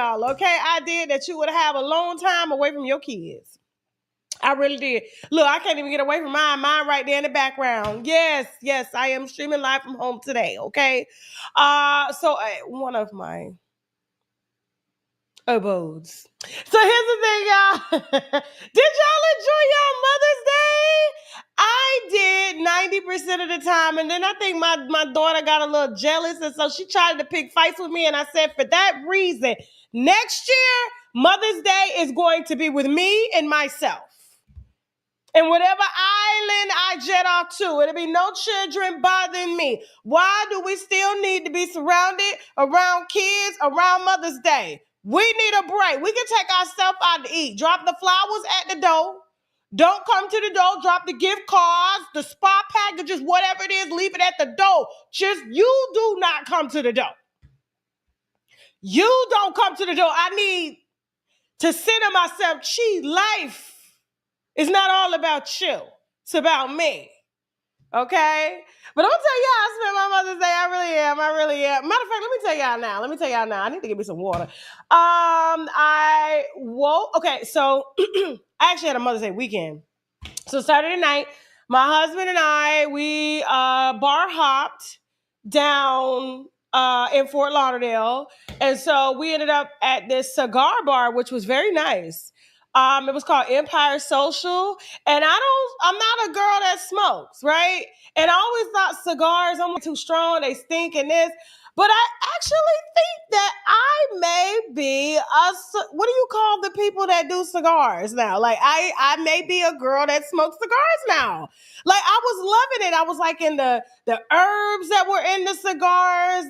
y'all, okay? I did that you would have a long time away from your kids. I really did. Look, I can't even get away from mine. Mine right there in the background. Yes, I am streaming live from home today, okay? One of my abodes. So here's the thing, y'all. Did y'all enjoy y'all Mother's Day? I did 90% of the time. And then I think my daughter got a little jealous. And so she tried to pick fights with me. And I said, for that reason, next year, Mother's Day is going to be with me and myself. And whatever island I jet off to, it'll be no children bothering me. Why do we still need to be surrounded around kids around Mother's Day? We need a break. We can take ourselves out to eat. Drop the flowers at the door. Don't come to the door. Drop the gift cards, the spa packages, whatever it is, leave it at the door. Just you do not come to the door. You don't come to the door. I need to say to myself, gee, life is not all about you. It's about me. Okay? But I'm gonna tell y'all, I spent my Mother's Day. I really am. Matter of fact, let me tell y'all now. I need to get me some water. Okay, so I actually had a Mother's Day weekend. So Saturday night, my husband and I, we bar hopped down in Fort Lauderdale. And so we ended up at this cigar bar, which was very nice. It was called Empire Social. And I'm not a girl that smokes, right? And I always thought cigars, I'm too strong, they stink and this. But I actually think that I may be what do you call the people that do cigars now? Like I may be a girl that smokes cigars now. Like I was loving it. I was like in the herbs that were in the cigars.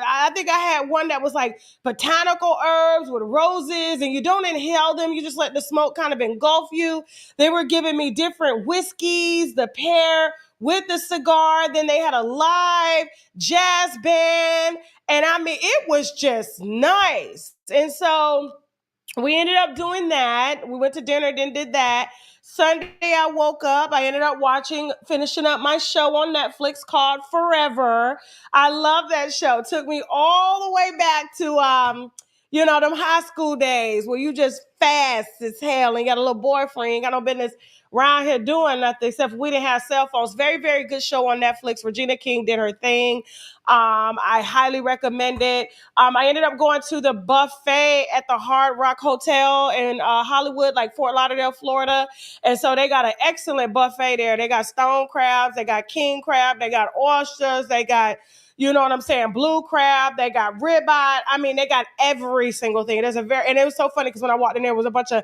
I think I had one that was like botanical herbs with roses, and you don't inhale them. You just let the smoke kind of engulf you. They were giving me different whiskeys, the pair with the cigar. Then they had a live jazz band. And I mean, it was just nice. And so we ended up doing that. We went to dinner, then did that. Sunday, I woke up. I ended up finishing up my show on Netflix called Forever. I love that show. It took me all the way back to, them high school days where you just fast as hell and you got a little boyfriend, you got no business around here doing nothing except we didn't have cell phones. Very, very good show on Netflix. Regina King did her thing. I highly recommend it. I ended up going to the buffet at the Hard Rock Hotel in Hollywood, like Fort Lauderdale, Florida. And so they got an excellent buffet there. They got stone crabs, they got king crab, they got oysters, they got, you know what I'm saying, blue crab, they got ribeye. I mean, they got every single thing. And it was so funny because when I walked in there was a bunch of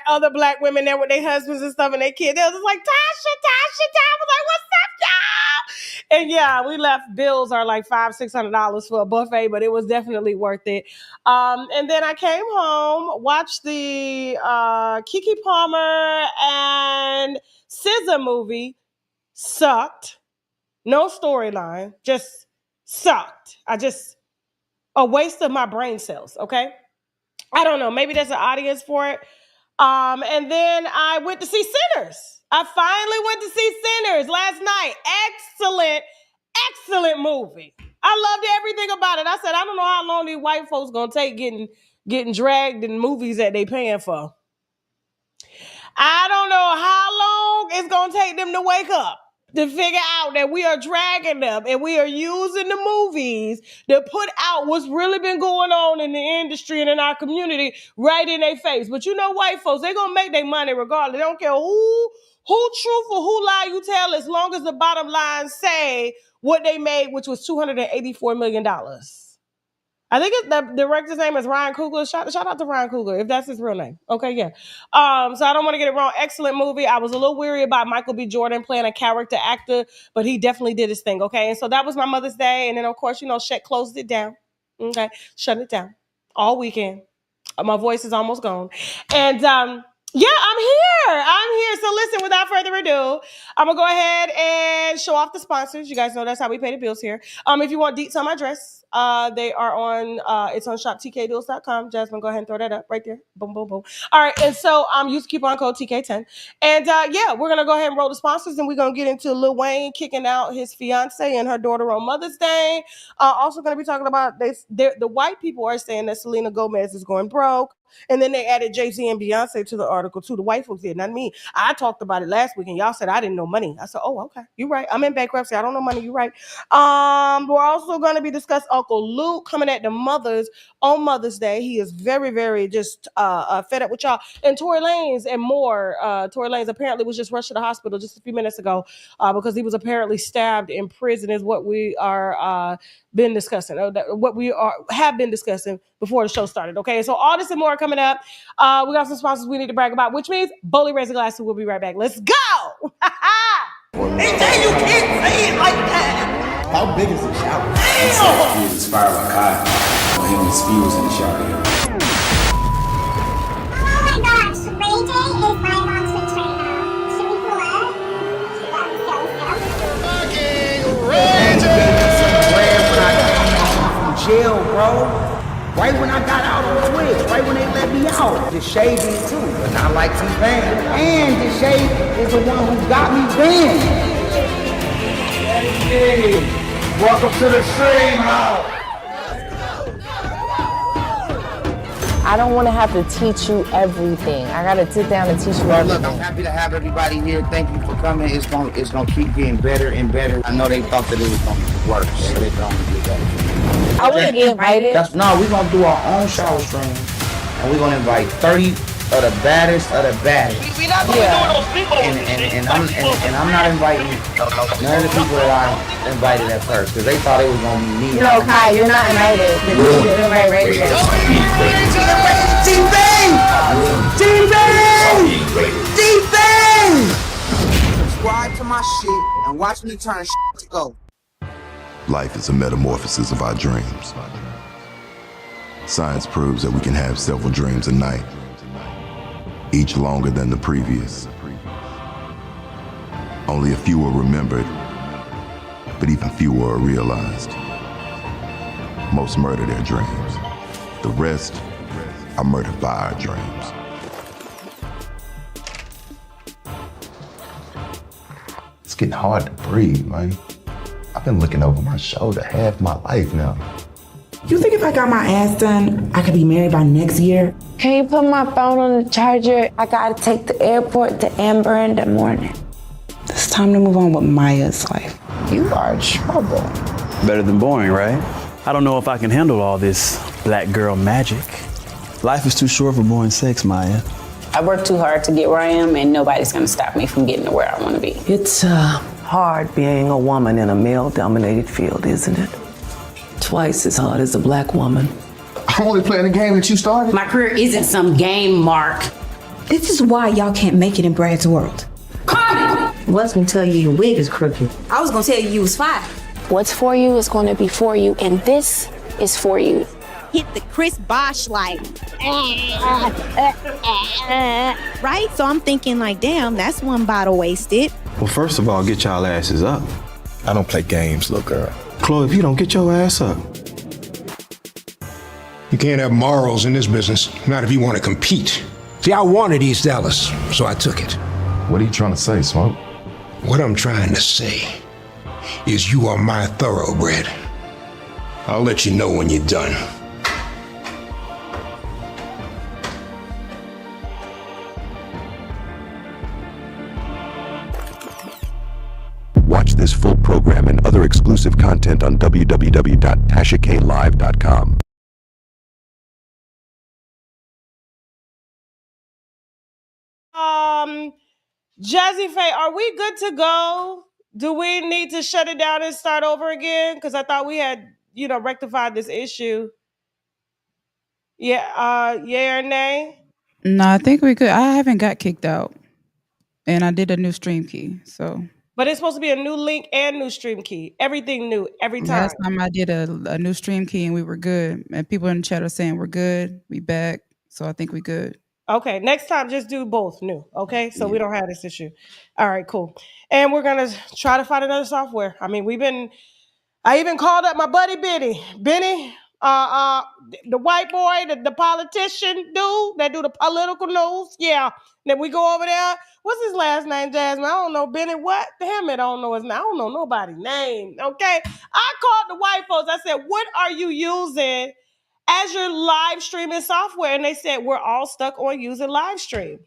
other black women there with their husbands and stuff and their kids. They was just like, Tasha. I was like, what's up, y'all? And yeah, we left bills are like $500-$600 for a buffet, but it was definitely worth it. And then I came home, watched the Keke Palmer and SZA movie. Sucked. No storyline. Just sucked. A waste of my brain cells, okay? I don't know. Maybe there's an audience for it. And then I went to see Sinners. I finally went to see Sinners last night. Excellent movie. I loved everything about it. I said, I don't know how long these white folks gonna take getting dragged in movies that they paying for. I don't know how long it's gonna take them to wake up to figure out that we are dragging them and we are using the movies to put out what's really been going on in the industry and in our community right in their face. But you know, white folks, they're going to make their money regardless. They don't care who truthful, who lie you tell, as long as the bottom line say what they made, which was $284 million. I think the director's name is Ryan Coogler. Shout out to Ryan Coogler, if that's his real name. Okay, yeah. So I don't want to get it wrong. Excellent movie. I was a little weary about Michael B. Jordan playing a character actor, but he definitely did his thing, okay? And so that was my Mother's Day. And then, of course, Shet closed it down. Okay, shut it down all weekend. My voice is almost gone. And yeah, I'm here. So listen, without further ado, I'm gonna go ahead and show off the sponsors. You guys know that's how we pay the bills here. If you want deets on my dress, they are on. It's on shoptkdeals.com. Jasmine, go ahead and throw that up right there. Boom, boom, boom. All right, and so use coupon code TK10. And yeah, we're gonna go ahead and roll the sponsors, and we're gonna get into Lil Wayne kicking out his fiance and her daughter on Mother's Day. Also gonna be talking about this. The white people are saying that Selena Gomez is going broke. And then they added Jay-Z and Beyonce to the article too. The white folks did, not me. I talked about it last week and y'all said I didn't know money. I said, oh, okay. You're right. I'm in bankruptcy. I don't know money. You're right. We're also going to be discussing Uncle Luke coming at the mothers on Mother's Day. He is very, very just fed up with y'all. And Tory Lanez and more. Tory Lanez apparently was just rushed to the hospital just a few minutes ago because he was apparently stabbed in prison is what we are been discussing, what we have been discussing before the show started. Okay, so all this and more coming up. We got some sponsors we need to brag about, which means Bowley Razor Glasses. We'll be right back. Let's go. Hey, you can't say it like that. How big is the shower? Damn! He was inspired by Kai. Him and his views in the shower. Oh my gosh, Ray J is my mom's trainer. Should we pull up? Fucking Ray J! When I came home from jail, bro. Right when I got out on the way, right when they let me out. The shade did too, but not like T-Pain. And the shade is the one who got me banned. Hey, welcome to the stream house. I don't want to have to teach you everything. I got to sit down and teach you everything. Look, I'm happy to have everybody here. Thank you for coming. It's gonna keep getting better and better. I know they thought that it was gonna be worse, so they don't get better. I want to get invited. We're gonna do our own shower stream, and we're gonna invite 30 of the baddest of the baddest. We're not gonna do those people. And I'm not inviting none of the people that I invited at first, because they thought it was gonna be me. No, Kai, you're not invited. You're invite right here. Subscribe to my shit and watch me turn shit to go. Life is a metamorphosis of our dreams. Science proves that we can have several dreams a night, each longer than the previous. Only a few are remembered, but even fewer are realized. Most murder their dreams. The rest are murdered by our dreams. It's getting hard to breathe, man. I've been looking over my shoulder half my life now. You think if I got my ass done, I could be married by next year? Can you put my phone on the charger? I got to take the airport to Amber in the morning. It's time to move on with Maya's life. You are in trouble. Better than boring, right? I don't know if I can handle all this black girl magic. Life is too short for boring sex, Maya. I work too hard to get where I am, and nobody's gonna stop me from getting to where I wanna be. It's hard being a woman in a male-dominated field, isn't it? Twice as hard as a black woman. I'm only playing the game that you started. My career isn't some game, Mark. This is why y'all can't make it in Brad's world. Carmen! What's gonna tell you your wig is crooked? I was gonna tell you was fine. What's for you is going to be for you, and this is for you. Hit the Chris Bosh like, right? So I'm thinking like, damn, that's one bottle wasted. Well, first of all, get y'all asses up. I don't play games, little girl. Chloe, if you don't get your ass up. You can't have morals in this business, not if you want to compete. See, I wanted East Dallas, so I took it. What are you trying to say, Smoke? What I'm trying to say is you are my thoroughbred. I'll let you know when you're done. Watch this full program and other exclusive content on www.tashaklive.com. Jazzy Faye, are we good to go? Do we need to shut it down and start over again? Because I thought we had, rectified this issue. Yeah, yay or nay? No, I think we could. I haven't got kicked out. And I did a new stream key, so. But it's supposed to be a new link and new stream key. Everything new, every time. Last time I did a new stream key and we were good. And people in the chat are saying we're good. We back. So I think we good. Okay, next time just do both new. Okay, so we don't have this issue. All right, cool. And we're gonna try to find another software. I mean, I even called up my buddy Benny, the white boy, the politician dude that do the political news. Yeah, then we go over there. What's his last name, Jasmine? I don't know. Benny what? Damn it, I don't know his name. I don't know nobody's name. Okay, I called the white folks. I said, "What are you using as your live streaming software?" And they said, "We're all stuck on using live stream."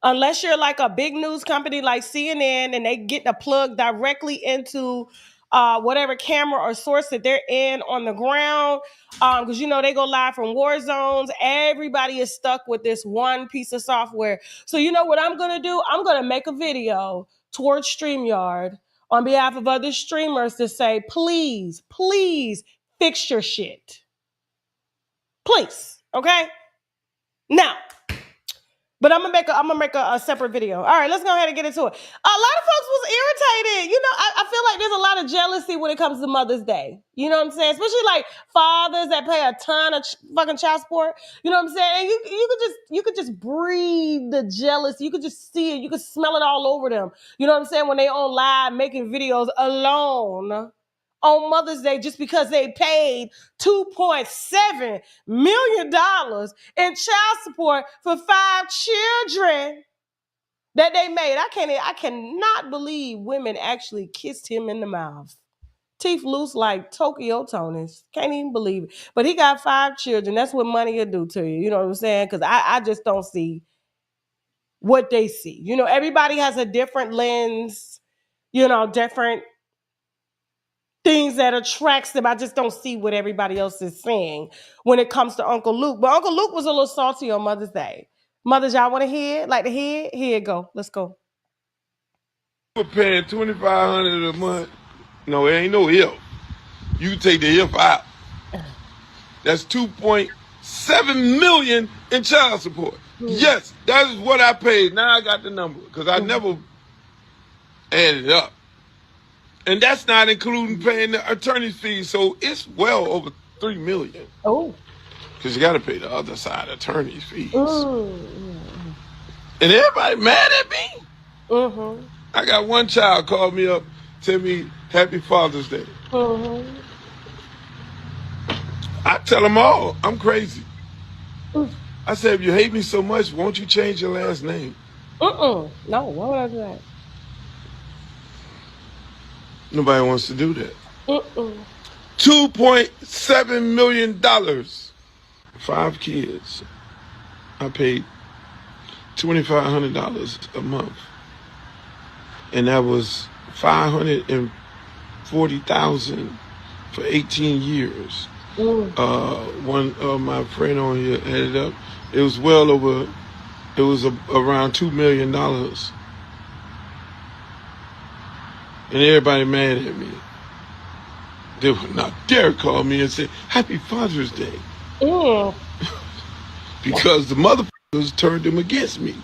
Unless you're like a big news company like CNN and they get the plug directly into whatever camera or source that they're in on the ground, because they go live from war zones. Everybody is stuck with this one piece of software. So you know what I'm gonna do? I'm gonna make a video towards StreamYard on behalf of other streamers to say, please, please fix your shit. Please, okay? Now. But I'm gonna make a separate video. All right, let's go ahead and get into it. A lot of folks was irritated. I feel like there's a lot of jealousy when it comes to Mother's Day. You know what I'm saying? Especially like fathers that pay a ton of fucking child support. You know what I'm saying? And you could just breathe the jealousy. You could just see it. You could smell it all over them. You know what I'm saying? When they on live making videos alone on Mother's Day just because they paid $2.7 million in child support for 5 children that they made. I cannot believe women actually kissed him in the mouth. Teeth loose like Tokyo Tony's. Can't even believe it. But he got 5 children. That's what money will do to you. You know what I'm saying? Because I just don't see what they see. Everybody has a different lens, different things that attracts them. I just don't see what everybody else is seeing when it comes to Uncle Luke. But Uncle Luke was a little salty on Mother's Day. Mothers, y'all want to hear? Like to hear? Here it go. Let's go. We're paying $2,500 a month. No, it ain't no if. You take the if out. That's $2.7 million in child support. Yes, that is what I paid. Now I got the number because I never added it up. And that's not including paying the attorney's fees. So it's well over $3 million. Oh. Because you got to pay the other side attorney's fees. And everybody mad at me. I got one child called me up, tell me Happy Father's Day. I tell them all, I'm crazy. I said, if you hate me so much, won't you change your last name? No, why would I do that? Nobody wants to do that. $2.7 million. 5 kids. I paid $2,500 a month. And that was $540,000 for 18 years. One of my friend on here added up. It was well over, it was around $2 million. And everybody mad at me. They would not dare call me and say, Happy Father's Day. Because the motherfuckers turned them against me.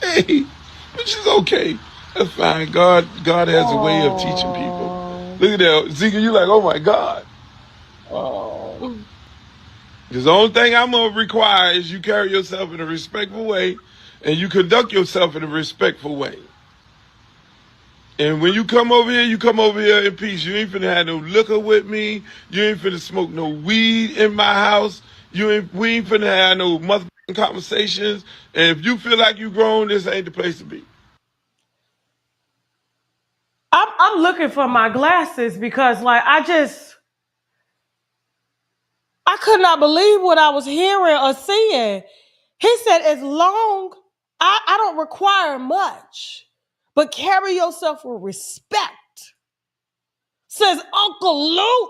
Hey, which is okay. That's fine. God has a way of teaching people. Look at that. Zeke, you like, oh my God. The only thing I'm going to require is you carry yourself in a respectful way and you conduct yourself in a respectful way. And when you come over here in peace. You ain't finna have no liquor with me. You ain't finna smoke no weed in my house. We ain't finna have no motherfucking conversations. And if you feel like you grown, this ain't the place to be. I'm looking for my glasses because I could not believe what I was hearing or seeing. He said, as long, I don't require much, but carry yourself with respect. Says Uncle Luke.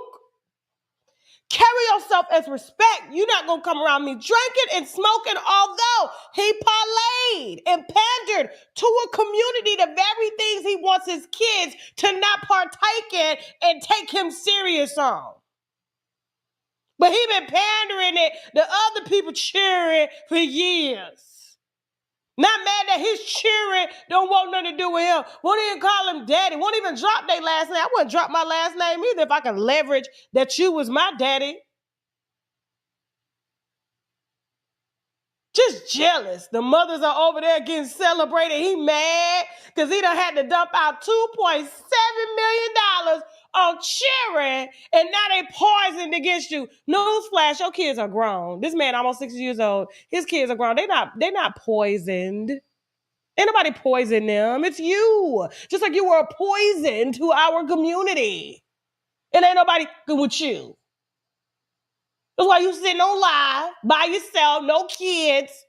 Carry yourself as respect. You're not going to come around me drinking and smoking, although he parlayed and pandered to a community the very things he wants his kids to not partake in and take him serious on. But he been pandering it, the other people cheering for years. Not mad that his children don't want nothing to do with him. Won't even call him daddy. Won't even drop their last name. I wouldn't drop my last name either if I can leverage that you was my daddy. Just jealous. The mothers are over there getting celebrated. He mad because he done had to dump out $2.7 million on children, and now they poisoned against you. Newsflash, your kids are grown. This man almost 60 years old. His kids are grown. They're not poisoned. Ain't nobody poison them. It's you. Just like you were a poison to our community. And ain't nobody good with you. That's why you sitting on live by yourself, no kids.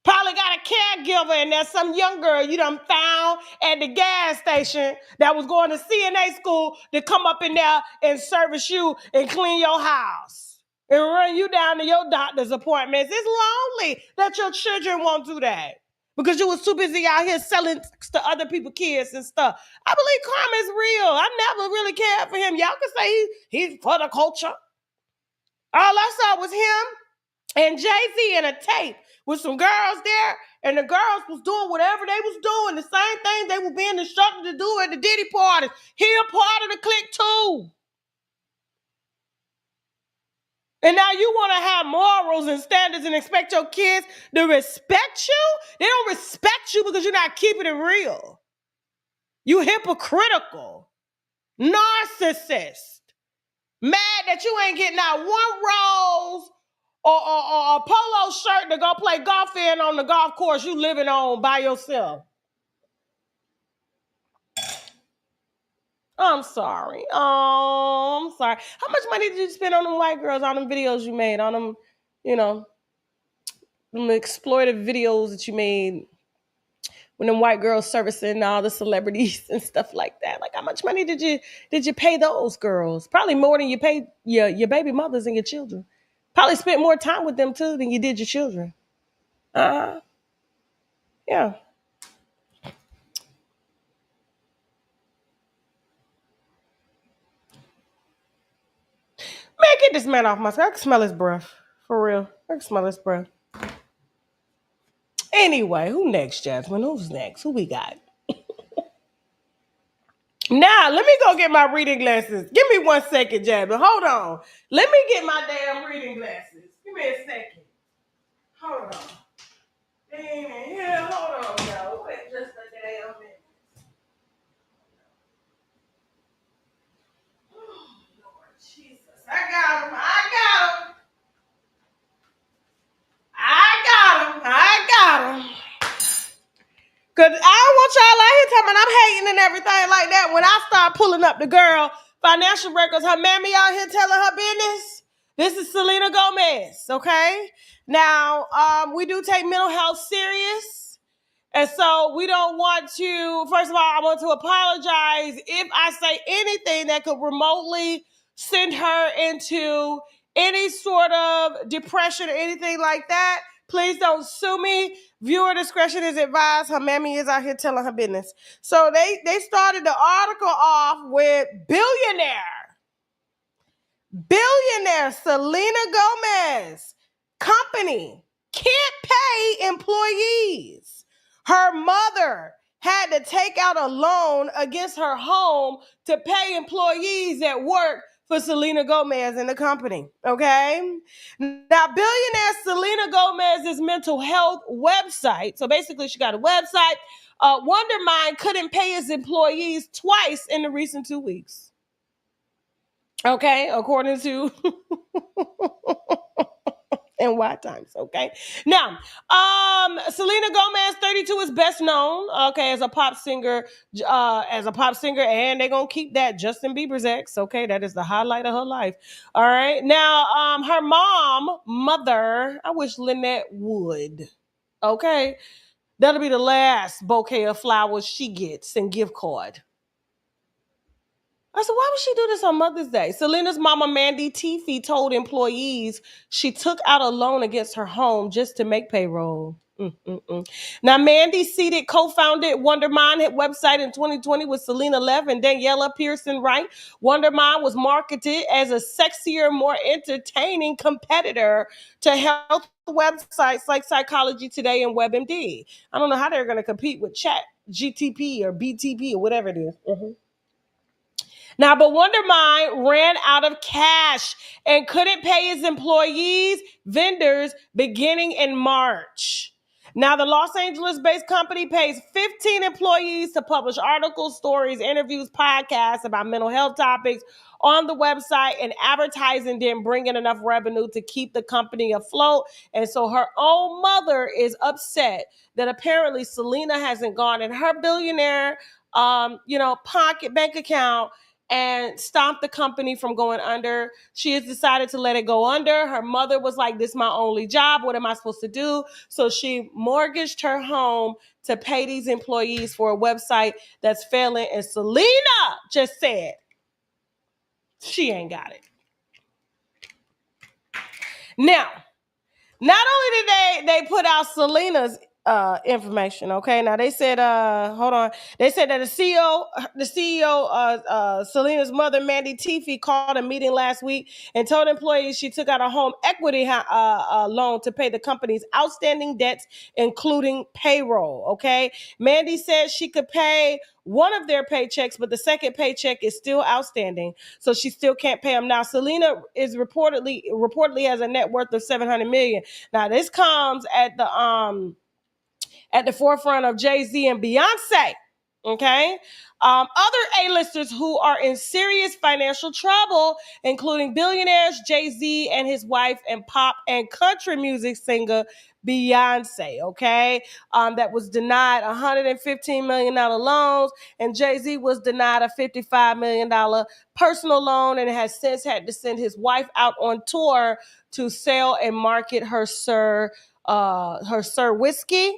Probably got a caregiver, and there's some young girl you done found at the gas station that was going to CNA school to come up in there and service you and clean your house and run you down to your doctor's appointments. It's lonely that your children won't do that because you was too busy out here selling to other people's kids and stuff. I believe karma is real. I never really cared for him. Y'all can say he's for the culture. All I saw was him and Jay-Z in a tape with some girls there, and the girls was doing whatever they was doing, the same thing they were being instructed to do at the Diddy parties. He a part of the clique too. And now you want to have morals and standards and expect your kids to respect you? They don't respect you because you're not keeping it real. You hypocritical, narcissist, mad that you ain't getting out one rose or a polo shirt to go play golf in on the golf course you living on by yourself. I'm sorry. I'm sorry. How much money did you spend on them white girls, on them videos you made, on them, them exploitive videos that you made when them white girls servicing all the celebrities and stuff like that? Like, how much money did you pay those girls? Probably more than you paid your baby mothers and your children. Probably spent more time with them too than you did your children. Yeah. Man, get this man off my skin. I can smell his breath. For real. I can smell his breath. Anyway, who next, Jasmine? Who's next? Who we got? Now, let me go get my reading glasses. Give me 1 second, Jasmine. Hold on. Let me get my damn reading glasses. Give me a second. Hold on. They ain't in here. Hold on, y'all. Wait just a damn minute. Oh, Lord Jesus. I got him. Because I don't want y'all out here talking about I'm hating and everything like that. When I start pulling up the girl financial records, her mammy out here telling her business. This is Selena Gomez, okay? Now, we do take mental health serious. And so we don't want to, first of all, I want to apologize if I say anything that could remotely send her into any sort of depression or anything like that. Please don't sue me. Viewer discretion is advised. Her mammy is out here telling her business. So they started the article off with billionaire Selena Gomez company can't pay employees. Her mother had to take out a loan against her home to pay employees at work for Selena Gomez and the company, okay? Now, billionaire Selena Gomez's mental health website, so basically she got a website, Wondermind couldn't pay his employees twice in the recent 2 weeks. Okay, according to NY Times, okay? Now, Selena Gomez, 32, is best known, okay, as a pop singer, and they're gonna keep that Justin Bieber's ex, okay? That is the highlight of her life. All right. Now, her mother, I wish Lynette would, okay? That'll be the last bouquet of flowers she gets and gift card. I said, why would she do this on Mother's Day? Selena's mama, Mandy Teefee, told employees she took out a loan against her home just to make payroll. Now, Mandy Seated co-founded Wondermind website in 2020 with Selena Lev and Daniela Pearson Wright. Wondermind was marketed as a sexier, more entertaining competitor to health websites like Psychology Today and WebMD. I don't know how they're going to compete with Chat GTP or BTP or whatever it is. Now, but Wonder Mine ran out of cash and couldn't pay his employees, vendors, beginning in March. Now, the Los Angeles-based company pays 15 employees to publish articles, stories, interviews, podcasts about mental health topics on the website, and advertising didn't bring in enough revenue to keep the company afloat. And so her own mother is upset that apparently Selena hasn't gone in her billionaire, pocket bank account and stopped the company from going under. She has decided to let it go under. Her mother was like, this is my only job. What am I supposed to do? So she mortgaged her home to pay these employees for a website that's failing. And Selena just said she ain't got it. Now, not only did they put out Selena's information, okay? Now they said, hold on. They said that the CEO, Selena's mother, Mandy Teefee, called a meeting last week and told employees she took out a home equity loan to pay the company's outstanding debts, including payroll, okay? Mandy said she could pay one of their paychecks, but the second paycheck is still outstanding, so she still can't pay them. Now, Selena is reportedly has a net worth of $700 million. Now, this comes at the forefront of Jay-Z and Beyonce. Okay. Other A-listers who are in serious financial trouble, including billionaires Jay-Z and his wife and pop and country music singer Beyonce. Okay. That was denied $115 million loans, and Jay-Z was denied a $55 million personal loan and has since had to send his wife out on tour to sell and market her Sir whiskey,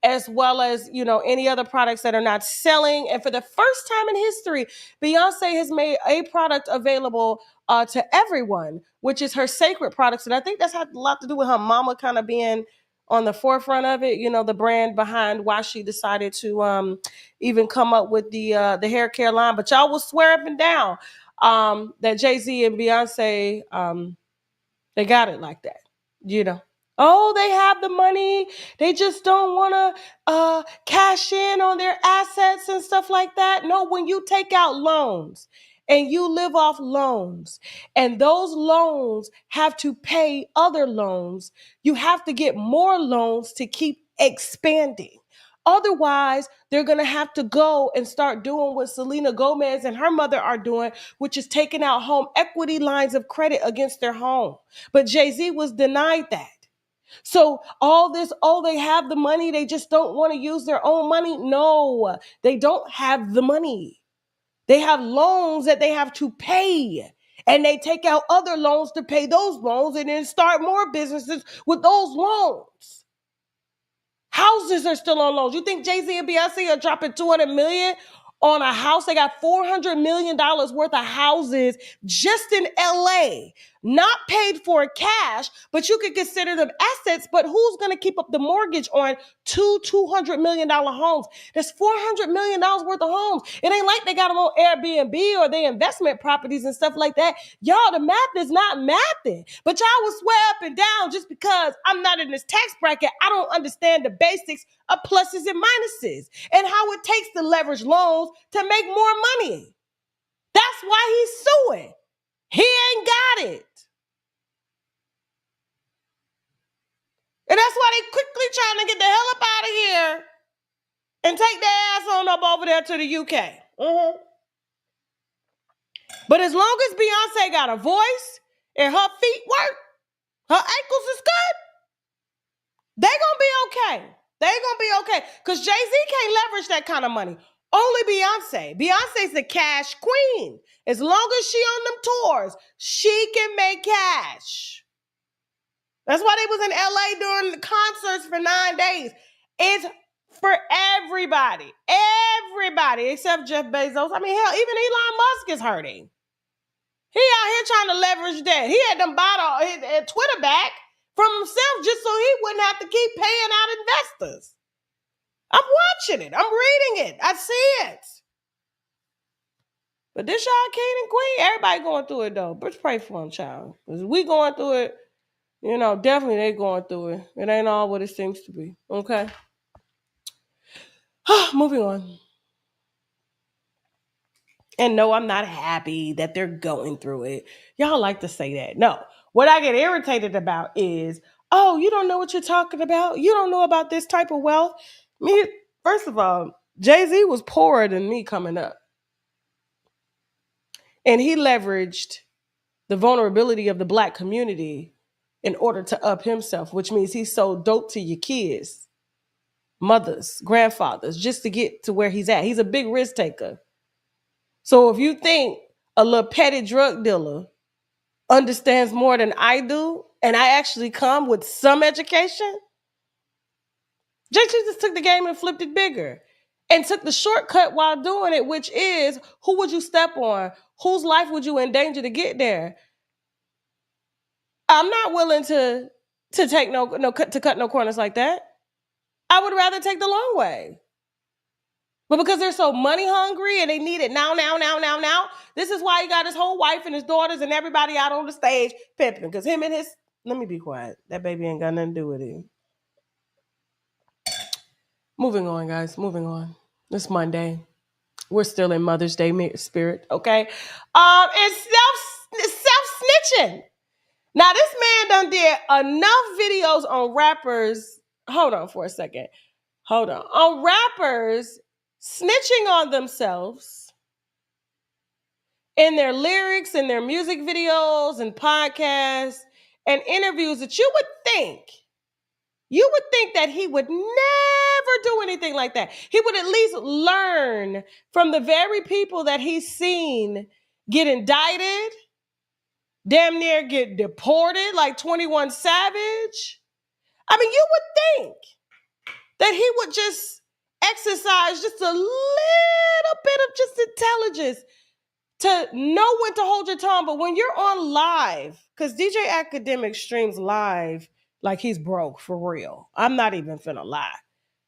as well as, any other products that are not selling. And for the first time in history, Beyonce has made a product available to everyone, which is her sacred products. And I think that's had a lot to do with her mama kind of being on the forefront of it, the brand behind why she decided to even come up with the hair care line. But y'all will swear up and down that Jay-Z and Beyonce, they got it like that, Oh, they have the money. They just don't want to cash in on their assets and stuff like that. No, when you take out loans and you live off loans, and those loans have to pay other loans, you have to get more loans to keep expanding. Otherwise, they're going to have to go and start doing what Selena Gomez and her mother are doing, which is taking out home equity lines of credit against their home. But Jay-Z was denied that. So all this, they have the money, they just don't want to use their own money. No, they don't have the money. They have loans that they have to pay. And they take out other loans to pay those loans and then start more businesses with those loans. Houses are still on loans. You think Jay-Z and Beyonce are dropping $200 million on a house? They got $400 million worth of houses just in LA, not paid for cash, but you could consider them assets. But who's going to keep up the mortgage on $200 million homes? That's $400 million worth of homes. It ain't like they got them on Airbnb or they investment properties and stuff like that. Y'all, the math is not mathing. But y'all will swear up and down just because I'm not in this tax bracket. I don't understand the basics of pluses and minuses and how it takes to leverage loans to make more money. That's why he's suing. He ain't got it. And that's why they quickly trying to get the hell up out of here and take their ass on up over there to the UK. But as long as Beyonce got a voice and her feet work, her ankles is good, they gonna be okay. They gonna be okay. Because Jay-Z can't leverage that kind of money. Only Beyonce. Beyonce's the cash queen. As long as she on them tours, she can make cash. That's why they was in LA during the concerts for 9 days. It's for everybody. Everybody except Jeff Bezos. I mean, hell, even Elon Musk is hurting. He out here trying to leverage that. He had them bought his Twitter back from himself just so he wouldn't have to keep paying out investors. I'm watching it. I'm reading it. I see it. But this y'all king and queen, everybody going through it though. But pray for them, child. Because we going through it, definitely they going through it. It ain't all what it seems to be. Okay. Moving on. And no, I'm not happy that they're going through it. Y'all like to say that. No. What I get irritated about is, oh, you don't know what you're talking about. You don't know about this type of wealth. Me, first of all, Jay-Z was poorer than me coming up. And he leveraged the vulnerability of the Black community in order to up himself, which means he sold dope to your kids, mothers, grandfathers, just to get to where he's at. He's a big risk taker. So if you think a little petty drug dealer understands more than I do, and I actually come with some education, JT just took the game and flipped it bigger and took the shortcut while doing it, which is, who would you step on? Whose life would you endanger to get there? I'm not willing to take to cut no corners like that. I would rather take the long way. But because they're so money hungry and they need it now, this is why he got his whole wife and his daughters and everybody out on the stage pimping. Because him and his, let me be quiet. That baby ain't got nothing to do with it. Moving on, guys. Moving on. It's Monday. We're still in Mother's Day spirit, okay? It's self-snitching. Now, this man done did enough videos on rappers. Hold on for a second. Hold on. On rappers snitching on themselves in their lyrics, in their music videos and podcasts and interviews that you would think that he would never do anything like that. He would at least learn from the very people that he's seen get indicted, damn near get deported like 21 Savage. I mean, you would think that he would just exercise just a little bit of just intelligence to know when to hold your tongue. But when you're on live, because DJ Akademiks streams live like he's broke for real. I'm not even finna lie.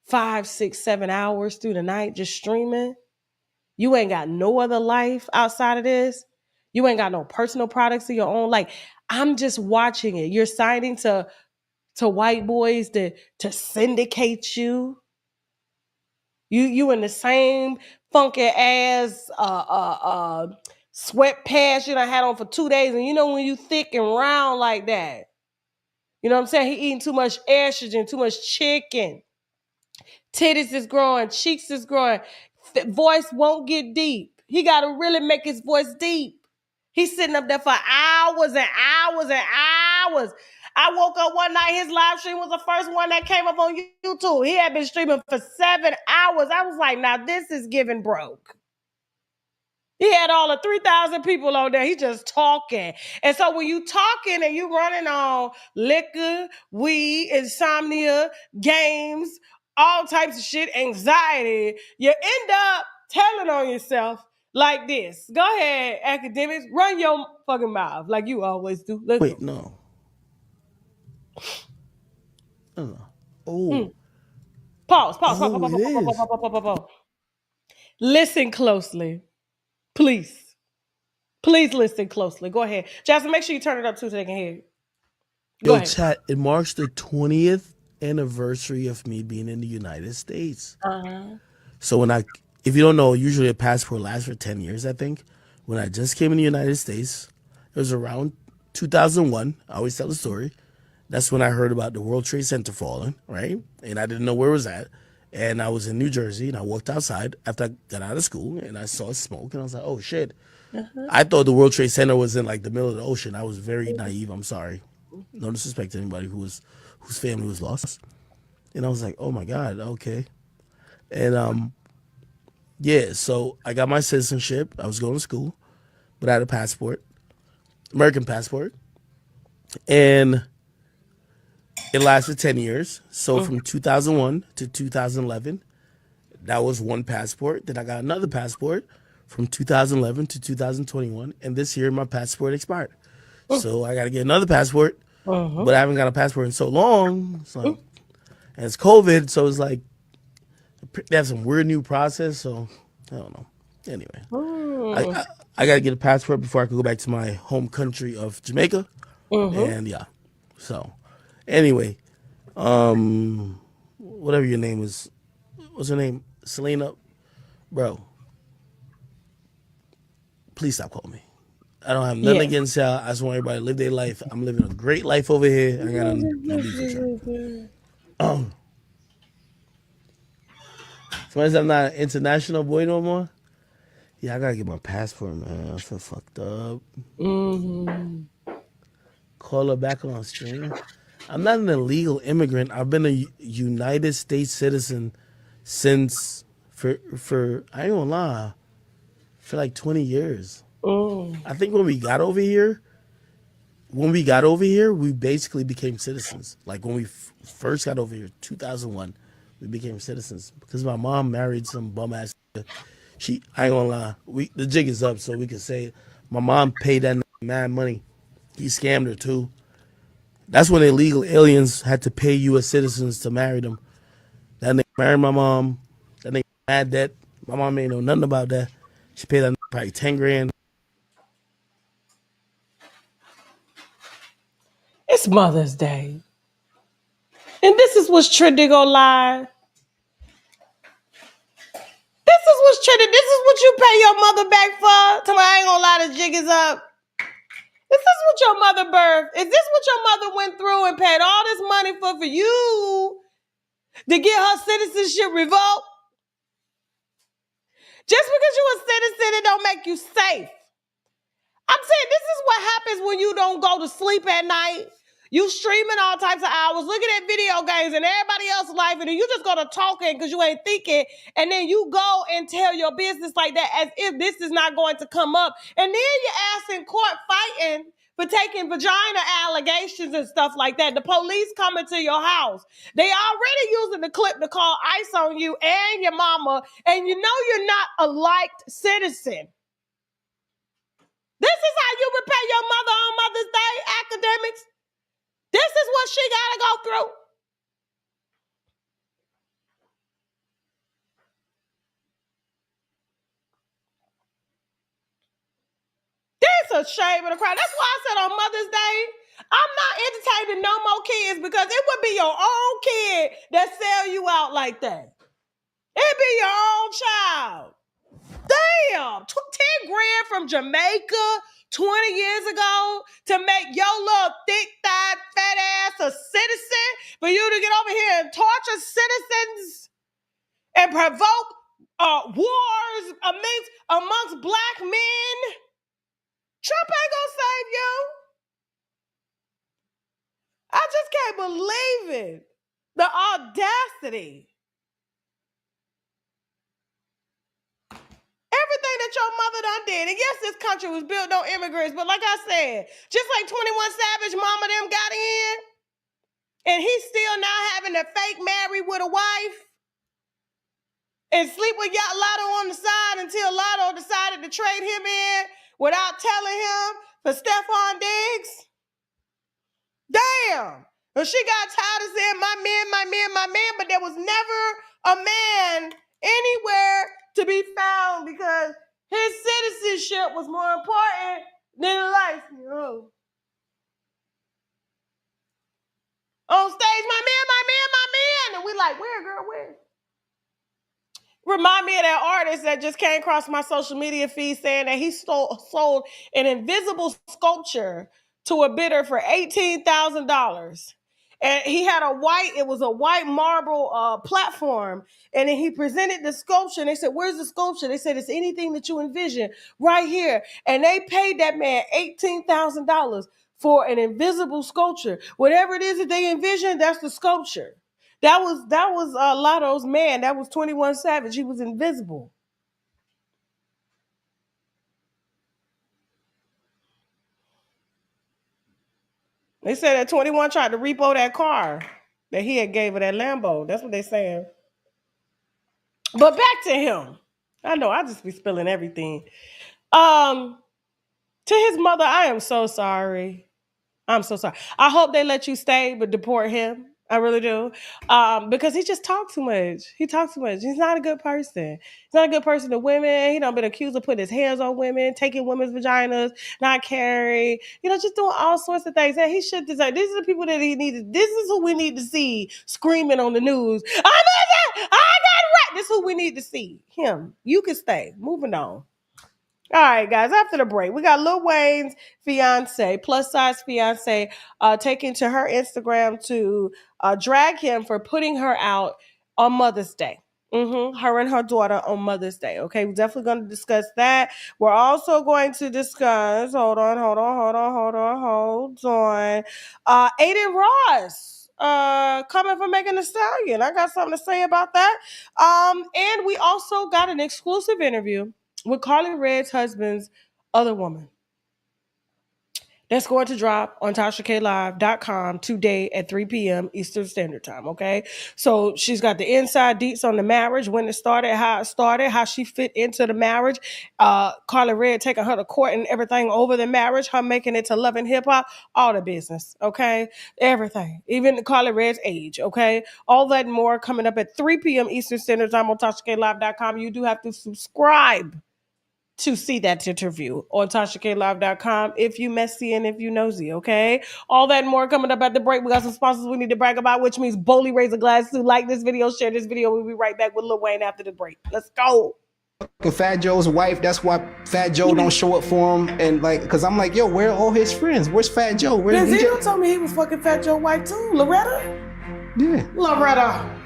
5, 6, 7 hours through the night just streaming. You ain't got no other life outside of this. You ain't got no personal products of your own. Like, I'm just watching it. You're signing to white boys to syndicate you. You in the same funky ass sweatpants you done had on for 2 days, and you know when you thick and round like that. You know what I'm saying? He eating too much estrogen, too much chicken. Titties is growing, cheeks is growing. Voice won't get deep. He got to really make his voice deep. He's sitting up there for hours and hours and hours. I woke up one night, his live stream was the first one that came up on YouTube. He had been streaming for 7 hours. I was like, now this is giving broke. He had all the 3,000 people on there. He just talking. And so when you talking and you running on liquor, weed, insomnia, games, all types of shit, anxiety, you end up telling on yourself like this. Go ahead, Akademiks. Run your fucking mouth like you always do. Wait, no. Oh. Pause. Listen closely. Please listen closely. Go ahead. Jasmine, make sure you turn it up too so they can hear you. Go ahead. Chat, it marks the 20th anniversary of me being in the United States. So if you don't know, usually a passport lasts for 10 years, I think. When I just came in the United States, it was around 2001. I always tell the story. That's when I heard about the World Trade Center falling, right? And I didn't know where it was at. And I was in New Jersey, and I walked outside after I got out of school, and I saw smoke, and I was like, oh, shit. I thought the World Trade Center was in, like, the middle of the ocean. I was very naive. I'm sorry. No disrespect to anybody whose family was lost. And I was like, oh, my God, okay. And, yeah, so I got my citizenship. I was going to school, but I had a passport, American passport. And it lasted 10 years. So from 2001 to 2011, that was one passport. Then I got another passport from 2011 to 2021. And this year, my passport expired. So I got to get another passport. But I haven't got a passport in so long. So, and it's COVID. So it's like, they have some weird new process. So I don't know. Anyway, I got to get a passport before I can go back to my home country of Jamaica. And yeah. So anyway, whatever your name is, what's her name? Selena, bro. please stop calling me. I don't have nothing against y'all. I just want everybody to live their life. I'm living a great life over here. I got no beef with y'all. Somebody said I'm not an international boy no more. Yeah, I gotta get my passport, man. I feel fucked up. Call her back on stream. I'm not an illegal immigrant. I've been a United States citizen since for I ain't gonna lie, for like 20 years. I think when we got over here, we basically became citizens. Like when we first got over here, 2001, we became citizens because my mom married some bum ass. I ain't gonna lie, the jig is up, so we can say my mom paid that mad money. He scammed her too. That's when illegal aliens had to pay U.S. citizens to marry them. That nigga married my mom. That nigga mad that my mom ain't know nothing about that. She paid that nigga probably 10 grand. It's Mother's Day. And this is what's trending online. This is what's trending. This is what you pay your mother back for. Tell me I ain't gonna lie, the jig is up. Is this what your mother birthed? Is this what your mother went through and paid all this money for you to get her citizenship revoked? Just because you're a citizen, it don't make you safe. I'm saying this is what happens when you don't go to sleep at night. You streaming all types of hours, looking at video games and everybody else's life, and then you just go to talking because you ain't thinking, and then you go and tell your business like that as if this is not going to come up. And then your ass in court fighting for taking vagina allegations and stuff like that. The police coming to your house. They already using the clip to call ICE on you and your mama, and you know you're not a liked citizen. This is how you repay your mother on Mother's Day, Akademiks. This is what she got to go through. This a shame and a cry. That's why I said on Mother's Day, I'm not entertaining no more kids because it would be your own kid that sell you out like that. It'd be your own child. Damn, 10 grand from Jamaica 20 years ago to make your little thick-thighed, fat ass a citizen, for you to get over here and torture citizens and provoke wars amongst black men. Trump ain't gonna save you. I just can't believe it. The audacity. Everything that your mother done did. And yes, this country was built on immigrants, but like I said, just like 21 Savage, mama them got in, and he's still now having to fake marry with a wife and sleep with Lotto on the side until Lotto decided to trade him in without telling him for Stephon Diggs. Damn. And she got tired of saying, my man, but there was never a man anywhere to be found because his citizenship was more important than life. On stage, my man. And we like, where, girl, where? Remind me of that artist that just came across my social media feed saying that he sold an invisible sculpture to a bidder for $18,000. And he had it was a white marble platform. And then he presented the sculpture. And they said, where's the sculpture? They said, it's anything that you envision right here. And they paid that man $18,000 for an invisible sculpture. Whatever it is that they envision, that's the sculpture. That was Lotto's man. That was 21 Savage. He was invisible. They said that 21 tried to repo that car that he had gave her, that Lambo. That's what they're saying. But back to him. I know I just be spilling everything. To his mother, I am so sorry. I'm so sorry. I hope they let you stay, but deport him. I really do. Because he just talks too much. He talks too much. He's not a good person. He's not a good person to women. He done been accused of putting his hands on women, taking women's vaginas, not caring, just doing all sorts of things. And he should decide. These are the people that he needed. This is who we need to see screaming on the news. I got it right. This is who we need to see. Him. You can stay. Moving on. All right, guys, after the break, we got Lil Wayne's fiance, plus size fiance, taking to her Instagram to drag him for putting her out on Mother's Day. Her and her daughter on Mother's Day. Okay, we're definitely going to discuss that. We're also going to discuss, hold on. Aiden Ross coming from Megan Thee Stallion. I got something to say about that. And we also got an exclusive interview with Carly Red's husband's other woman. That's going to drop on TashaKLive.com today at 3 p.m. Eastern Standard Time, okay? So she's got the inside deets on the marriage, when it started, how she fit into the marriage, Carly Red taking her to court and everything over the marriage, her making it to Love and Hip Hop, all the business, okay? Everything, even Carly Red's age, okay? All that and more coming up at 3 p.m. Eastern Standard Time on TashaKLive.com. You do have to subscribe to see that interview on TashaKLive.com if you messy and if you nosy, okay? All that and more coming up at the break. We got some sponsors we need to brag about, which means boldly raise a glass to like this video, share this video. We'll be right back with Lil Wayne after the break. Let's go. Fat Joe's wife, that's why Fat Joe don't show up for him. And like, cause I'm like, yo, where are all his friends? Where's Fat Joe? Where's Benzino told me he was fucking Fat Joe's wife too. Loretta? Yeah. Loretta.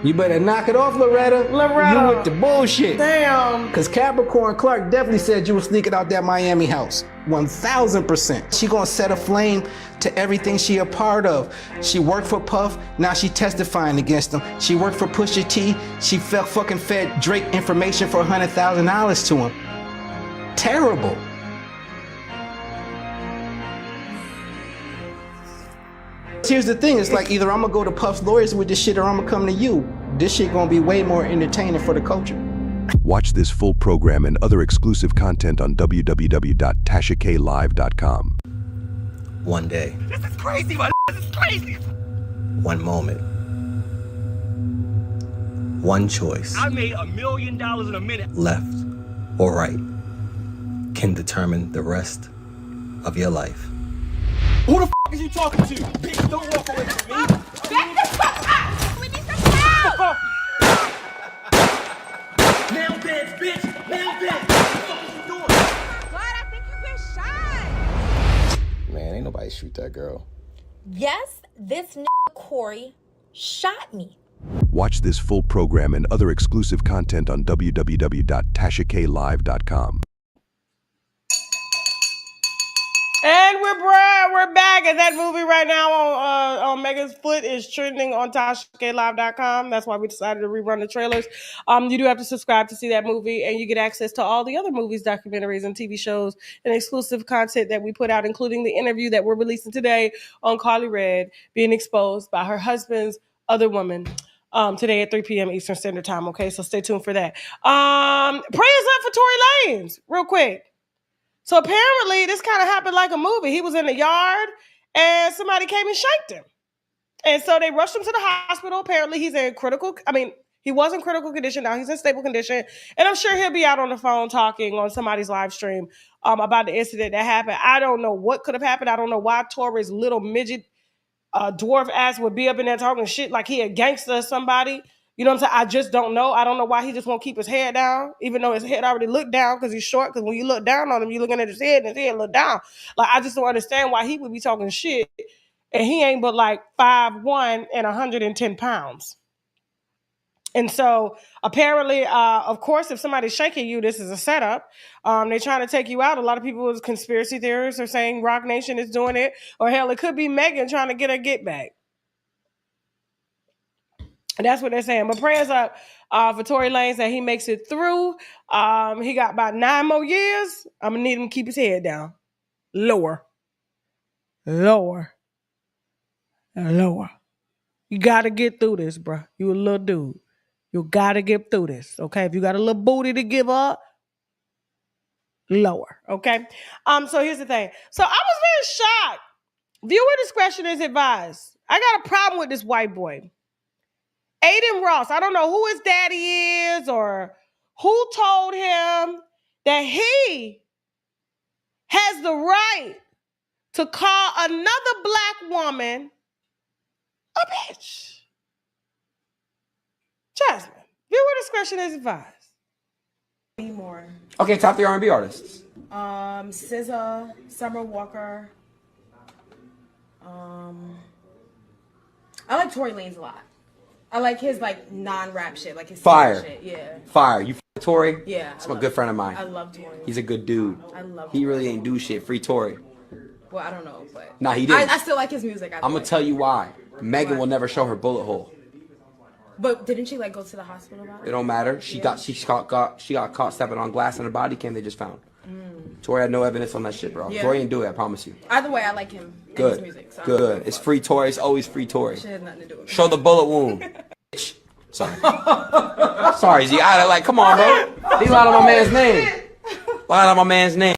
You better knock it off, Loretta. You with the bullshit. Damn. Because Capricorn Clark definitely said you were sneaking out that Miami house. 1000%. She gonna set a flame to everything she a part of. She worked for Puff, now she testifying against him. She worked for Pusha T, she fucking fed Drake information for $100,000 to him. Terrible. Here's the thing, it's like either I'm gonna go to Puff's lawyers with this shit or I'm gonna come to you. This shit gonna be way more entertaining for the culture. Watch this full program and other exclusive content on www.tashaklive.com. One day. This is crazy, man. This is crazy. One moment. One choice. I made $1 million in a minute. Left or right can determine the rest of your life. Who the f is you talking to? Bitch, don't walk away from me. Back the fuck up! We need some help! Nail dance, bitch! Nail dance! What the fuck is you doing? What? I think you've been shot. Man, ain't nobody shoot that girl. Yes, this Corey shot me. Watch this full program and other exclusive content on www.tashaklive.com. And we're back, and that movie right now on Megan's Foot is trending on TashaKLive.com. That's why we decided to rerun the trailers. You do have to subscribe to see that movie, and you get access to all the other movies, documentaries, and TV shows, and exclusive content that we put out, including the interview that we're releasing today on Carly Red being exposed by her husband's other woman. Today at 3 p.m. Eastern Standard Time. Okay, so stay tuned for that. Prayers up for Tory Lanez, real quick. So apparently this kind of happened like a movie. He was in the yard and somebody came and shanked him. And so they rushed him to the hospital. Apparently he was in critical condition. Now he's in stable condition. And I'm sure he'll be out on the phone talking on somebody's live stream about the incident that happened. I don't know what could have happened. I don't know why Tory's little midget dwarf ass would be up in there talking shit like he a gangster or somebody. You know what I'm saying? I just don't know. I don't know why he just won't keep his head down, even though his head already looked down because he's short. Because when you look down on him, you're looking at his head and his head look down. Like, I just don't understand why he would be talking shit and he ain't but like 5'1" and 110 pounds. And so apparently, of course, if somebody's shaking you, this is a setup. They're trying to take you out. A lot of people with conspiracy theorists are saying Roc Nation is doing it. Or hell, it could be Megan trying to get her get back. And that's what they're saying. But prayers up for Tory Lanez that he makes it through. He got about 9 more years. I'm going to need him to keep his head down. Lower. You got to get through this, bro. You a little dude. You got to get through this, okay? If you got a little booty to give up, lower, okay? So here's the thing. So I was very shocked. Viewer discretion is advised. I got a problem with this white boy. Aiden Ross, I don't know who his daddy is or who told him that he has the right to call another black woman a bitch. Jasmine, viewer discretion is advised. Be more Okay, top 3 R&B artists. SZA, Summer Walker. I like Tory Lanez a lot. I like his like non-rap shit, like his Fire. shit. Yeah. Fire. You f Tory? Yeah. That's my good friend of mine. I love Tory. He's a good dude. I love. He really ain't do shit. Free Tory. Well, I don't know, but Nah, he didn't. I still like his music. I'm gonna tell you why. Megan will never show her bullet hole. But didn't she like go to the hospital about it? It don't matter. She got caught stepping on glass in her body cam they just found. Tory had no evidence on that shit, bro. Yeah. Tory didn't do it, I promise you. Either way, I like him. Good. And his music, so Good. It's free Tory. It's always free Tory. Shit has nothing to do with Show the bullet wound. Bitch. Sorry. Sorry, Z. I like, come on, bro. He lied on my man's name. Lied on my man's name.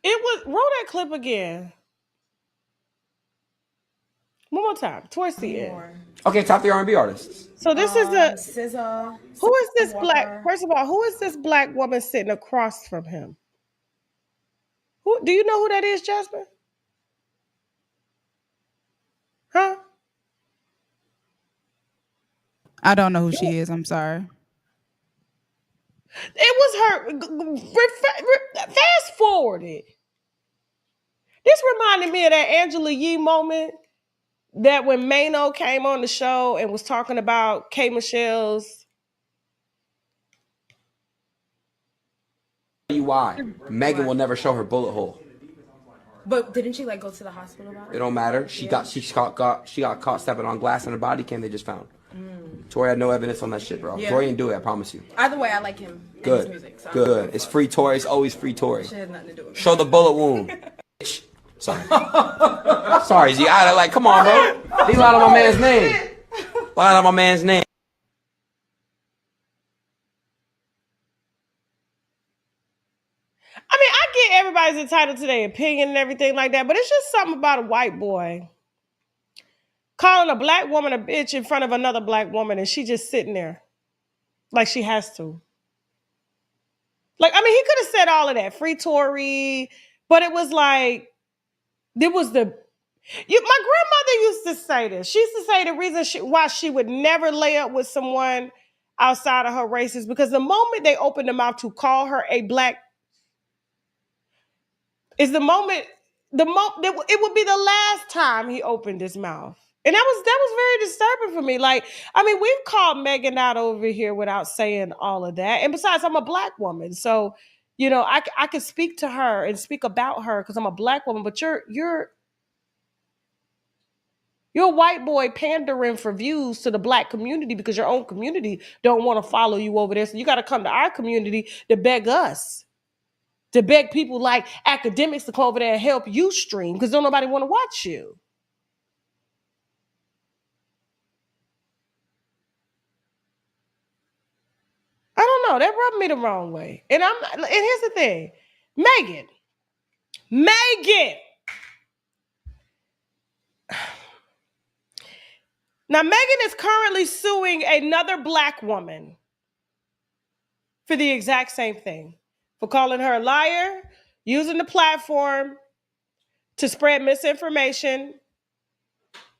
It was, roll that clip again. One more time, towards the end. Okay, top 3 R&B artists. So this is the SZA. Who is this black? First of all, who is this black woman sitting across from him? Who do you know who that is, Jasmine? Huh? I don't know who she is. I'm sorry. It was her. Fast forwarded. This reminded me of that Angela Yee moment that when Mano came on the show and was talking about K. Michelle's. Tell you why. Megan will never show her bullet hole. But didn't she like go to the hospital about it? It don't matter. She got caught stepping on glass in her body cam they just found. Tory had no evidence on that shit, bro. Yeah. Tory didn't do it, I promise you. Either way, I like him. Good. And his music, so Good. It's free Tory. It's always free Tory. Shit has nothing to do with me. Show the bullet wound. Bitch. Sorry. Sorry, Z. I like, come on, bro. He lied on my man's name. Lied on my man's name. I mean, I get everybody's entitled to their opinion and everything like that, but it's just something about a white boy calling a black woman a bitch in front of another black woman and she just sitting there like she has to. Like, I mean, he could have said all of that, free Tory, but it was like, there was my grandmother used to say this. She used to say the reason why she would never lay up with someone outside of her race is because the moment they opened their mouth to call her a black is the moment, it would be the last time he opened his mouth. And that was very disturbing for me. Like, I mean, we've called Megan out over here without saying all of that. And besides, I'm a black woman. So, you know, I could speak to her and speak about her because I'm a black woman, but you're a white boy pandering for views to the black community because your own community don't want to follow you over there. So you got to come to our community to beg us, to beg people like Akademiks to come over there and help you stream because don't nobody want to watch you. I don't know. That rubbed me the wrong way. And here's the thing. Megan. Now, Megan is currently suing another black woman for the exact same thing. For calling her a liar, using the platform to spread misinformation,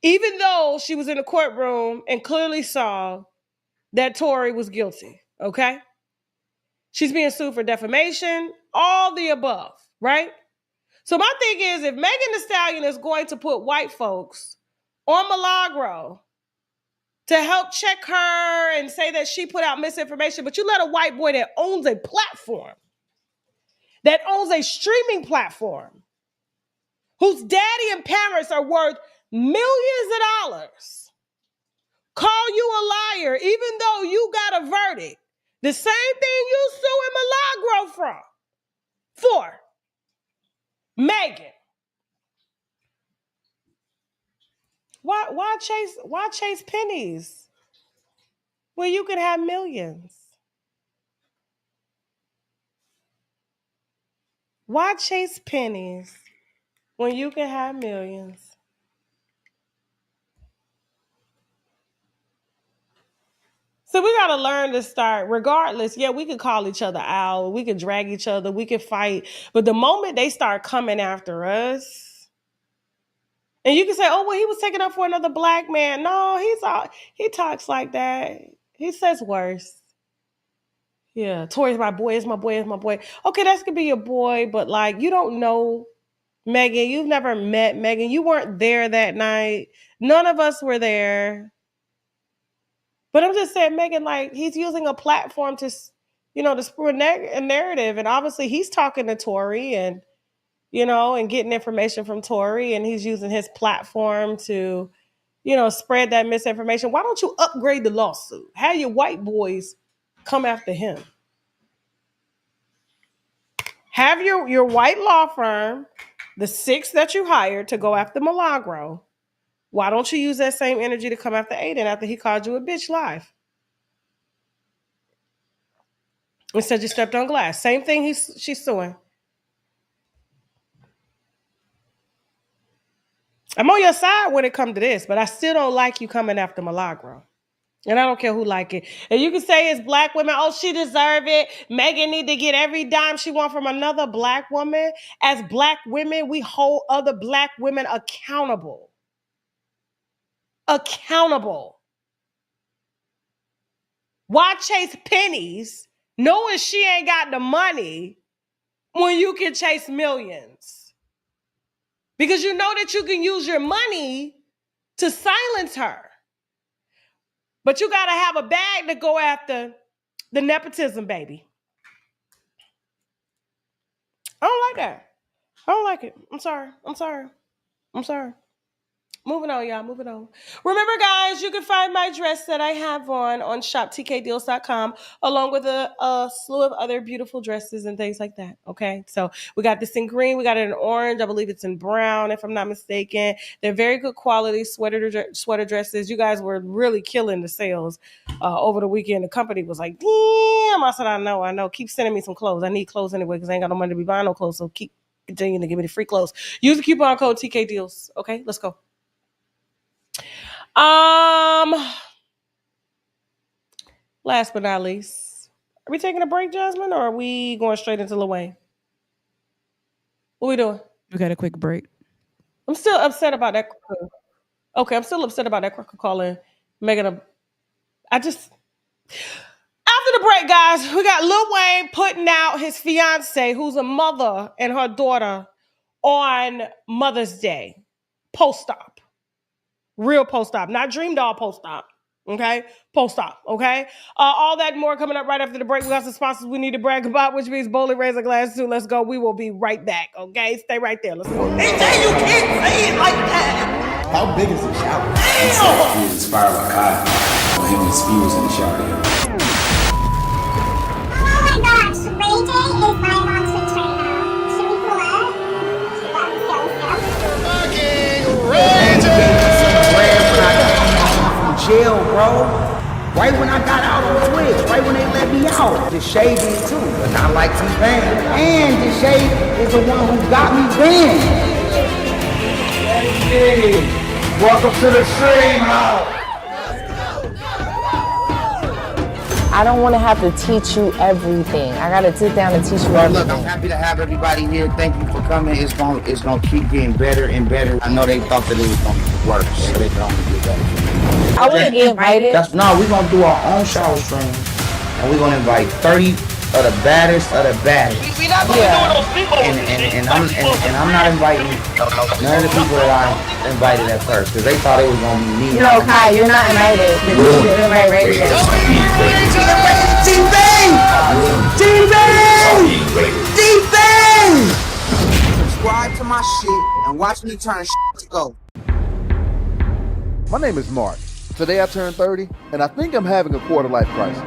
even though she was in the courtroom and clearly saw that Tory was guilty, okay? She's being sued for defamation, all the above, right? So my thing is, if Megan Thee Stallion is going to put white folks on Milagro to help check her and say that she put out misinformation, but you let a white boy that owns a platform, that owns a streaming platform, whose daddy and parents are worth millions of dollars, call you a liar, even though you got a verdict. The same thing you suing Milagro for Megan. Why chase pennies when you can have millions? Why chase pennies when you can have millions? So we got to learn to start, regardless, yeah, we can call each other out, we can drag each other, we can fight, but the moment they start coming after us, And you can say, oh, well, he was taking up for another black man. No, he talks like that. He says worse. Yeah, Tory's my boy, it's my boy, it's my boy. Okay, that's gonna be your boy, but like you don't know Megan. You've never met Megan. You weren't there that night. None of us were there. But I'm just saying, Megan, like he's using a platform to, to spread a narrative, and obviously he's talking to Tory and and getting information from Tory, and he's using his platform to, spread that misinformation. Why don't you upgrade the lawsuit? Have your white boys come after him. Have your white law firm, the 6 that you hired to go after Milagro. Why don't you use that same energy to come after Aiden after he called you a bitch live? Instead you stepped on glass. Same thing she's suing. I'm on your side when it comes to this, but I still don't like you coming after Milagro. And I don't care who like it. And you can say it's black women, oh, she deserve it. Megan need to get every dime she want from another black woman. As black women, we hold other black women accountable. Accountable. Why chase pennies knowing she ain't got the money when you can chase millions? Because you know that you can use your money to silence her. But you got to have a bag to go after the nepotism baby. I don't like that. I don't like it. I'm sorry. Moving on, y'all. Moving on. Remember, guys, you can find my dress that I have on shoptkdeals.com, along with a slew of other beautiful dresses and things like that. Okay, so we got this in green. We got it in orange. I believe it's in brown, if I'm not mistaken. They're very good quality sweater dresses. You guys were really killing the sales over the weekend. The company was like, damn. I said, I know. Keep sending me some clothes. I need clothes anyway because I ain't got no money to be buying no clothes. So keep continuing to give me the free clothes. Use the coupon code TKDeals. Okay, let's go. Last but not least, are we taking a break, Jasmine, or are we going straight into Lil Wayne? What we doing? We got a quick break. I'm still upset about that. Okay, I'm still upset about that crocker calling Megan after the break, guys, we got Lil Wayne putting out his fiance, who's a mother, and her daughter on Mother's Day. Post-op. Real post-op, not dream doll post-op. Okay? Post-op, okay? All that and more coming up right after the break. We got some sponsors we need to brag about, which means boldly raise a glass too. Let's go. We will be right back, okay? Stay right there. Let's go. Hey, Jay, you can't say it like that. How big is the shower? Damn! He was inspired by God. Him and Speed was in the shower together. Oh my gosh, Ray J is my mom's trainer. Should we pull up? Ray J! When I came home from jail, bro. Right when I got out on the whip, right when they let me out. The shade did too, but not like T-Pain. And the shade is the one who got me banned. Hey, welcome to the stream house. I don't want to have to teach you everything. I got to sit down and teach you Well, everything. look, I'm happy to have everybody here. Thank you for coming. It's gonna keep getting better and better. I know they thought that it was gonna be worse, so they can only get better. I wouldn't get invited. We're gonna do our own shower stream, and we're gonna invite 30 of the baddest of the baddest. We not gonna do those people. And I'm not inviting none of the people that I invited at first, because they thought it was gonna be me. No, Kai, you're not invited. You're right there. T-Bang! Subscribe to my shit and watch me turn shit to gold. My name is Mark. Today I turned 30, and I think I'm having a quarter-life crisis.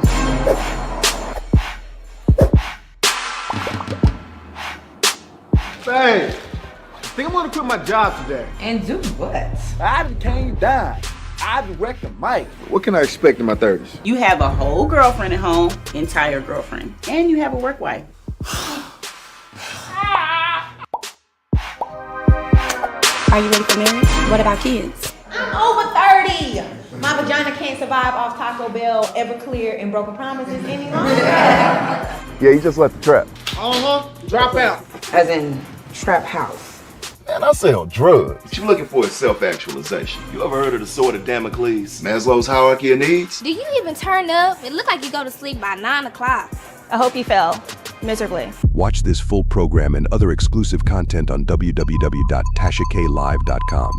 Hey, I think I'm gonna quit my job today. And do what? I came down. I direct the mic. What can I expect in my 30s? You have a whole girlfriend at home, entire girlfriend, and you have a work wife. Are you ready for marriage? What about kids? I'm over 30. My vagina can't survive off Taco Bell, Everclear, and broken promises any longer. Yeah, you just left the trap. Drop out. As in trap house. Man, Man, I sell drugs. What you looking for is self-actualization. You ever heard of the sword of Damocles? Maslow's hierarchy of needs? Do you even turn up? It look like you go to sleep by 9 o'clock. I hope you fail miserably. Watch this full program and other exclusive content on www.tashaklive.com.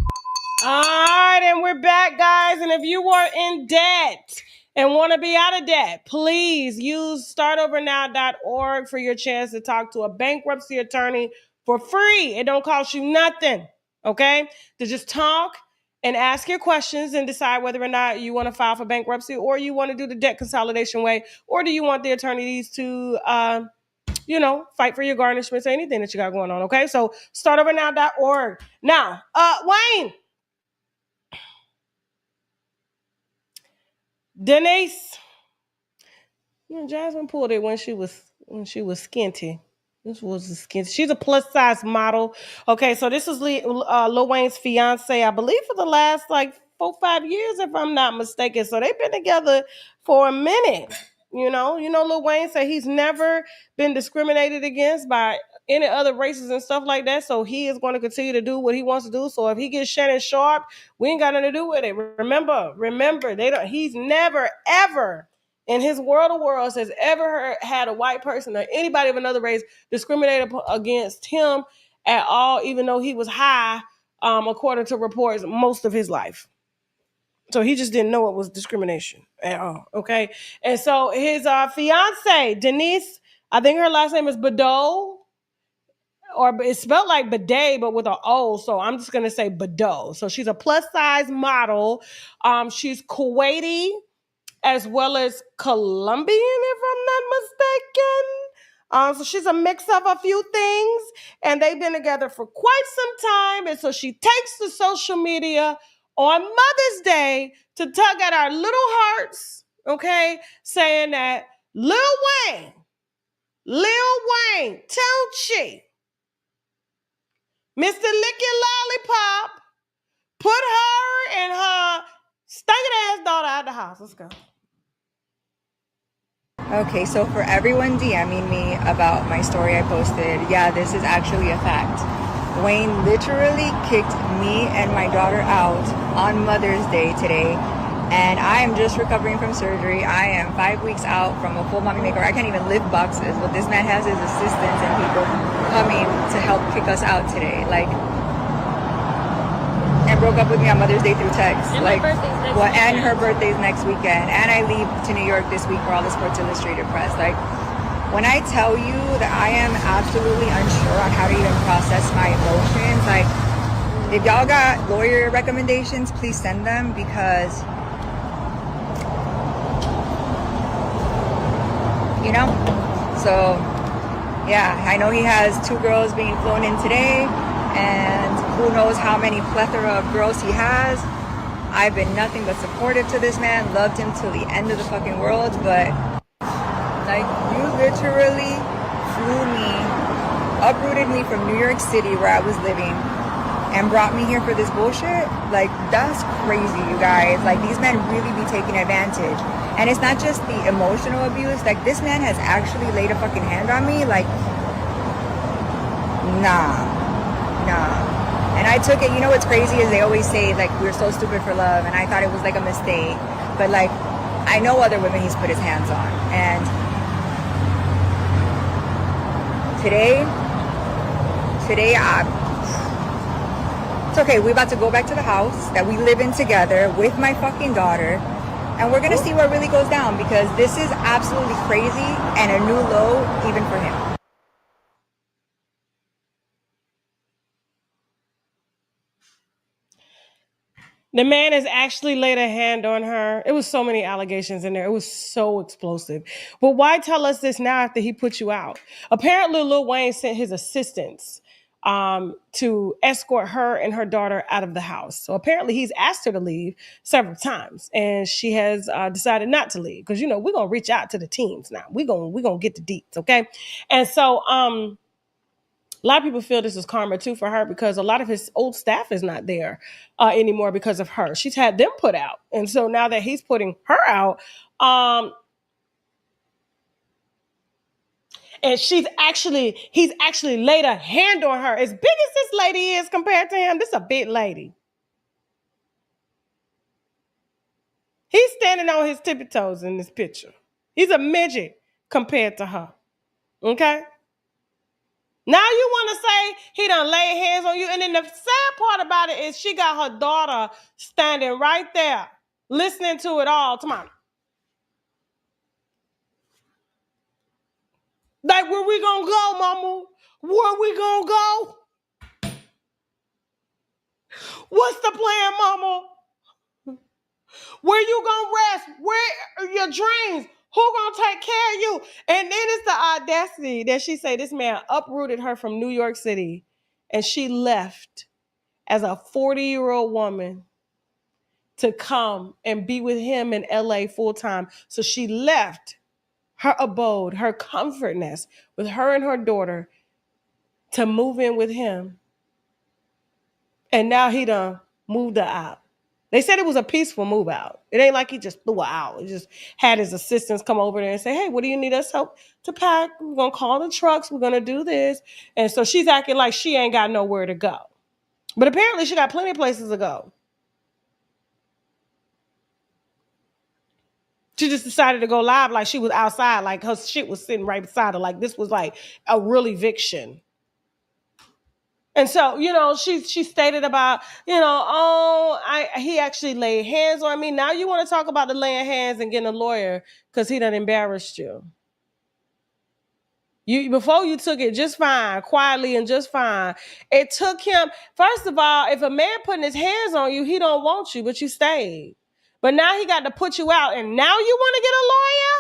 All right, and we're back, guys. And if you are in debt and want to be out of debt, please use startovernow.org for your chance to talk to a bankruptcy attorney for free. It don't cost you nothing, okay? To just talk and ask your questions and decide whether or not you want to file for bankruptcy or you want to do the debt consolidation way, or do you want the attorneys to, fight for your garnishments or anything that you got going on, okay? So startovernow.org. Now, Wayne. Denise. Jasmine pulled it when she was skinty. This was a skinty. She's a plus size model. Okay, so this is Lil Wayne's fiance, I believe, for the last 4-5 years, if I'm not mistaken. So they've been together for a minute. Lil Wayne said he's never been discriminated against by any other races and stuff like that. So he is going to continue to do what he wants to do. So if he gets Shannon Sharp, we ain't got nothing to do with it. Remember, he's never, ever in his world of worlds has ever had a white person or anybody of another race discriminated against him at all, even though he was high, according to reports, most of his life. So he just didn't know it was discrimination at all, okay? And so his fiance, Denise, I think her last name is Badeau, or it's spelled like bidet, but with an O, so I'm just going to say Badeau. So she's a plus-size model. She's Kuwaiti as well as Colombian, if I'm not mistaken. So she's a mix of a few things, and they've been together for quite some time. And so she takes to social media on Mother's Day to tug at our little hearts, okay, saying that Lil Wayne, Tunechi, Mr. Licky Lollipop, put her and her stinking ass daughter out the house. Let's go. Okay, so for everyone DMing me about my story I posted, yeah, this is actually a fact. Wayne literally kicked me and my daughter out on Mother's Day today, and I am just recovering from surgery. I am 5 weeks out from a full mommy makeover. I can't even lift boxes, but this man has his assistants and people coming to help kick us out today. And broke up with me on Mother's Day through text. And and her birthday's next weekend. And I leave to New York this week for all the Sports Illustrated press. When I tell you that I am absolutely unsure on how to even process my emotions, if y'all got lawyer recommendations, please send them, because So yeah, I know he has 2 girls being flown in today, and who knows how many plethora of girls he has. I've been nothing but supportive to this man, loved him till the end of the fucking world, but you literally flew me, uprooted me from New York City where I was living, and brought me here for this bullshit. That's crazy, you guys. These men really be taking advantage. And it's not just the emotional abuse. This man has actually laid a fucking hand on me. Nah. And I took it, what's crazy is they always say, we're so stupid for love, and I thought it was a mistake. But I know other women he's put his hands on. And today, it's okay. We're about to go back to the house that we live in together with my fucking daughter, and we're gonna see what really goes down, because this is absolutely crazy and a new low even for him. The man has actually laid a hand on her. It was so many allegations in there. It was so explosive. But why tell us this now after he put you out? Apparently, Lil Wayne sent his assistants to escort her and her daughter out of the house. So apparently he's asked her to leave several times, and she has decided not to leave, because we're gonna reach out to the teams now. We're gonna get the deets, okay? And so a lot of people feel this is karma too for her, because a lot of his old staff is not there anymore because of her. She's had them put out, and so now that he's putting her out, And he's actually laid a hand on her. As big as this lady is compared to him, this is a big lady. He's standing on his tippy toes in this picture. He's a midget compared to her. Okay? Now you want to say he done laid hands on you. And then the sad part about it is she got her daughter standing right there, listening to it all. Come on. Like, where we gonna go, mama? Where we gonna go? What's the plan, mama? Where you gonna rest? Where are your dreams? Who gonna take care of you? And then it's the audacity that she say this man uprooted her from New York City and she left as a 40-year-old woman to come and be with him in LA full time. So she left her abode, her comfort nest with her and her daughter to move in with him. And now he done moved her out. They said it was a peaceful move out. It ain't like he just threw her out. He just had his assistants come over there and say, hey, what do you need us help to pack? We're going to call the trucks. We're going to do this. And so she's acting like she ain't got nowhere to go. But apparently she got plenty of places to go. She just decided to go live like she was outside, like her shit was sitting right beside her. Like this was like a real eviction. And so, you know, she stated about, you know, he actually laid hands on me. Now you want to talk about the laying hands and getting a lawyer because he done embarrassed you. Before you took it just fine, quietly and just fine. It took him, first of all, if a man putting his hands on you, he don't want you, but you stayed. But now he got to put you out, and now you want to get a lawyer?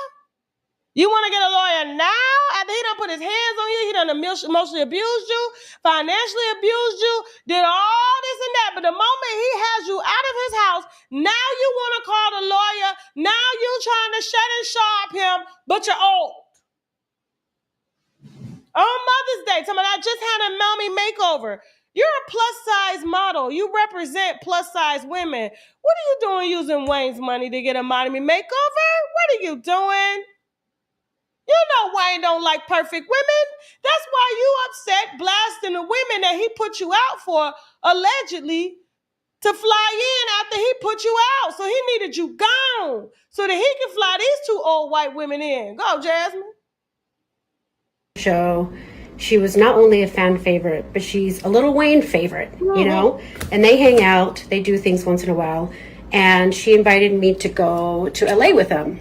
You want to get a lawyer now? After he done put his hands on you, he done emotionally abused you, financially abused you, did all this and that. But the moment he has you out of his house, now you want to call the lawyer. Now you trying to shut and sharp him, but you're old. On Mother's Day, somebody, I just had a mommy makeover. You're a plus-size model. You represent plus-size women. What are you doing using Wayne's money to get a mommy makeover? What are you doing? You know Wayne don't like perfect women. That's why you upset blasting the women that he put you out for, allegedly, to fly in after he put you out. So he needed you gone so that he can fly these two old white women in. Go, Jasmine. Show, she was not only a fan favorite, but she's a little Wayne favorite, you know, and they hang out, they do things once in a while, and she invited me to go to LA with him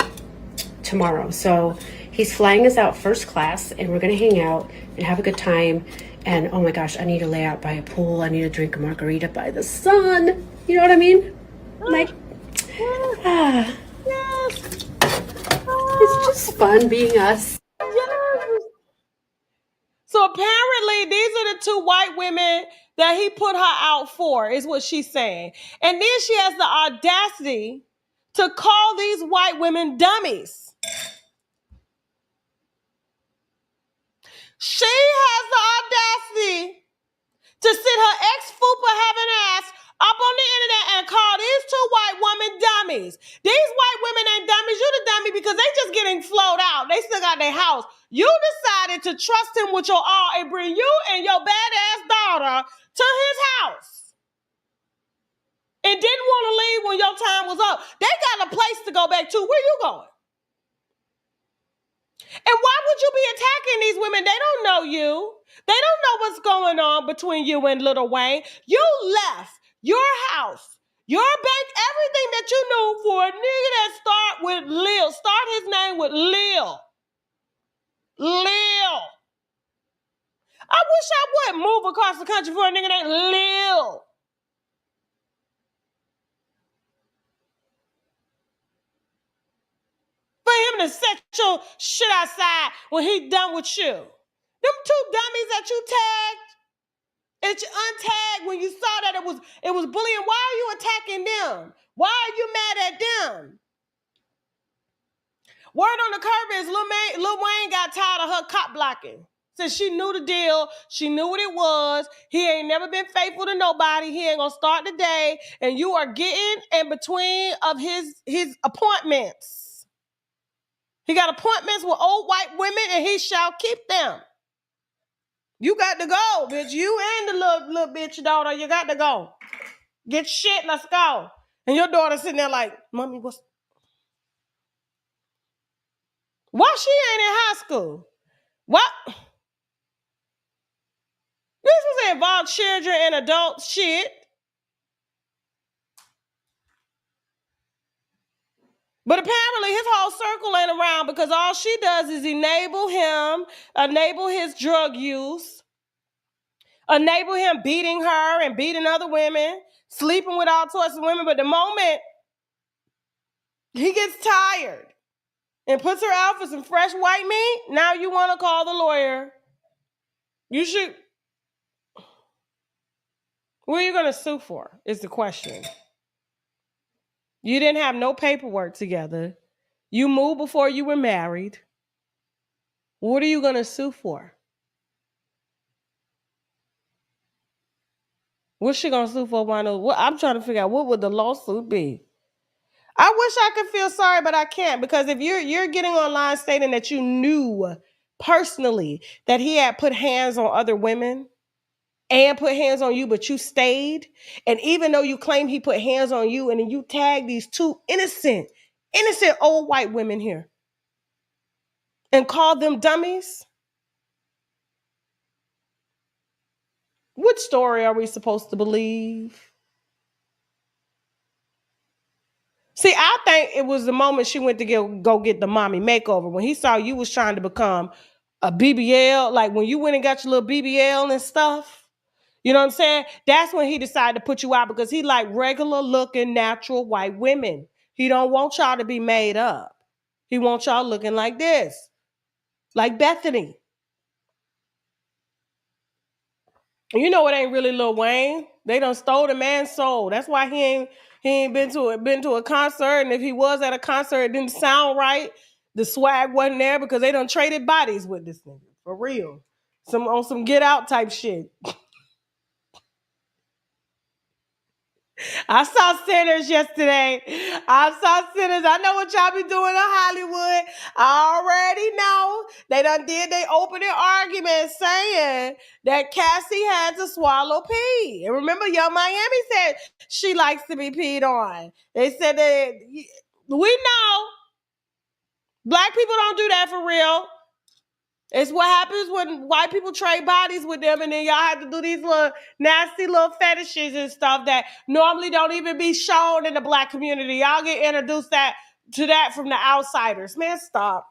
tomorrow. So he's flying us out first class, and we're gonna hang out and have a good time. And oh my gosh, I need to lay out by a pool, I need to drink a margarita by the sun, you know what I mean? Like, it's just fun being us. So apparently these are the two white women that he put her out for, is what she's saying. And then she has the audacity to call these white women dummies. She has the audacity to sit her ex-fupa having ass up on the internet and call these two white women dummies. These white women ain't dummies. You the dummy because they just getting flowed out. They still got their house. You decided to trust him with your all and bring you and your badass daughter to his house. And didn't want to leave when your time was up. They got a place to go back to. Where you going? And why would you be attacking these women? They don't know you. They don't know what's going on between you and Lil Wayne. You left your house, your bank, everything that you knew for a nigga that start with Lil. Start his name with Lil. Lil. I wish I would move across the country for a nigga named Lil. For him to set your shit outside when he done with you. Them two dummies that you tagged, and you untagged when you saw that it was bullying. Why are you attacking them? Why are you mad at them? Word on the curb is Lil Wayne got tired of her cop blocking. Since she knew the deal, she knew what it was. He ain't never been faithful to nobody. He ain't gonna start the day. And you are getting in between of his appointments. He got appointments with old white women and he shall keep them. You got to go, bitch. You and the little bitch daughter, you got to go. Get shit, let's go. And your daughter sitting there like, Mommy, why she ain't in high school? What? This was involve children and adults shit. But apparently his whole circle ain't around because all she does is enable his drug use, enable him beating her and beating other women, sleeping with all sorts of women. But the moment he gets tired and puts her out for some fresh white meat, now you want to call the lawyer. You should. What are you going to sue for is the question. You didn't have no paperwork together. You moved before you were married. What are you going to sue for? What's she going to sue for? I'm trying to figure out what would the lawsuit be. I wish I could feel sorry, but I can't, because if you're getting online stating that you knew personally that he had put hands on other women and put hands on you, but you stayed, and even though you claim he put hands on you, and then you tag these two innocent old white women here and call them dummies. Which story are we supposed to believe? See, I think it was the moment she went to go get the mommy makeover, when he saw you was trying to become a BBL, like when you went and got your little BBL and stuff. You know what I'm saying? That's when he decided to put you out, because he like regular looking natural white women. He don't want y'all to be made up. He wants y'all looking like this, like Bethany. You know it ain't really Lil Wayne. They done stole the man's soul. That's why he ain't been to a concert. And if he was at a concert, it didn't sound right. The swag wasn't there because they done traded bodies with this nigga. For real. On some get out type shit. I saw Sinners yesterday. I know what y'all be doing in Hollywood. I already know. They done did they opening argument saying that Cassie had to swallow pee. And remember, Young Miami said she likes to be peed on. They said that we know black people don't do that for real. It's what happens when white people trade bodies with them, and then y'all have to do these little nasty little fetishes and stuff that normally don't even be shown in the black community. Y'all get introduced to that from the outsiders. Man, stop.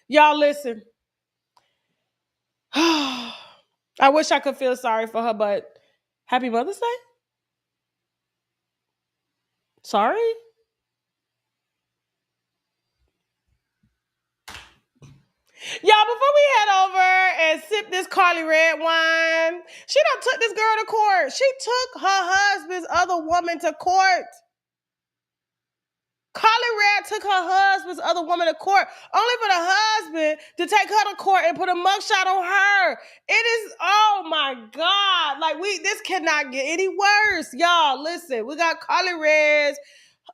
Y'all listen. I wish I could feel sorry for her, but happy Mother's Day? Sorry? Y'all, before we head over and sip this Carly red wine, she done took this girl to court. She took her husband's other woman to court. Carly Red took her husband's other woman to court, only for the husband to take her to court and put a mugshot on her. It is, oh my God. Like, this cannot get any worse. Y'all, listen, we got Carly Red's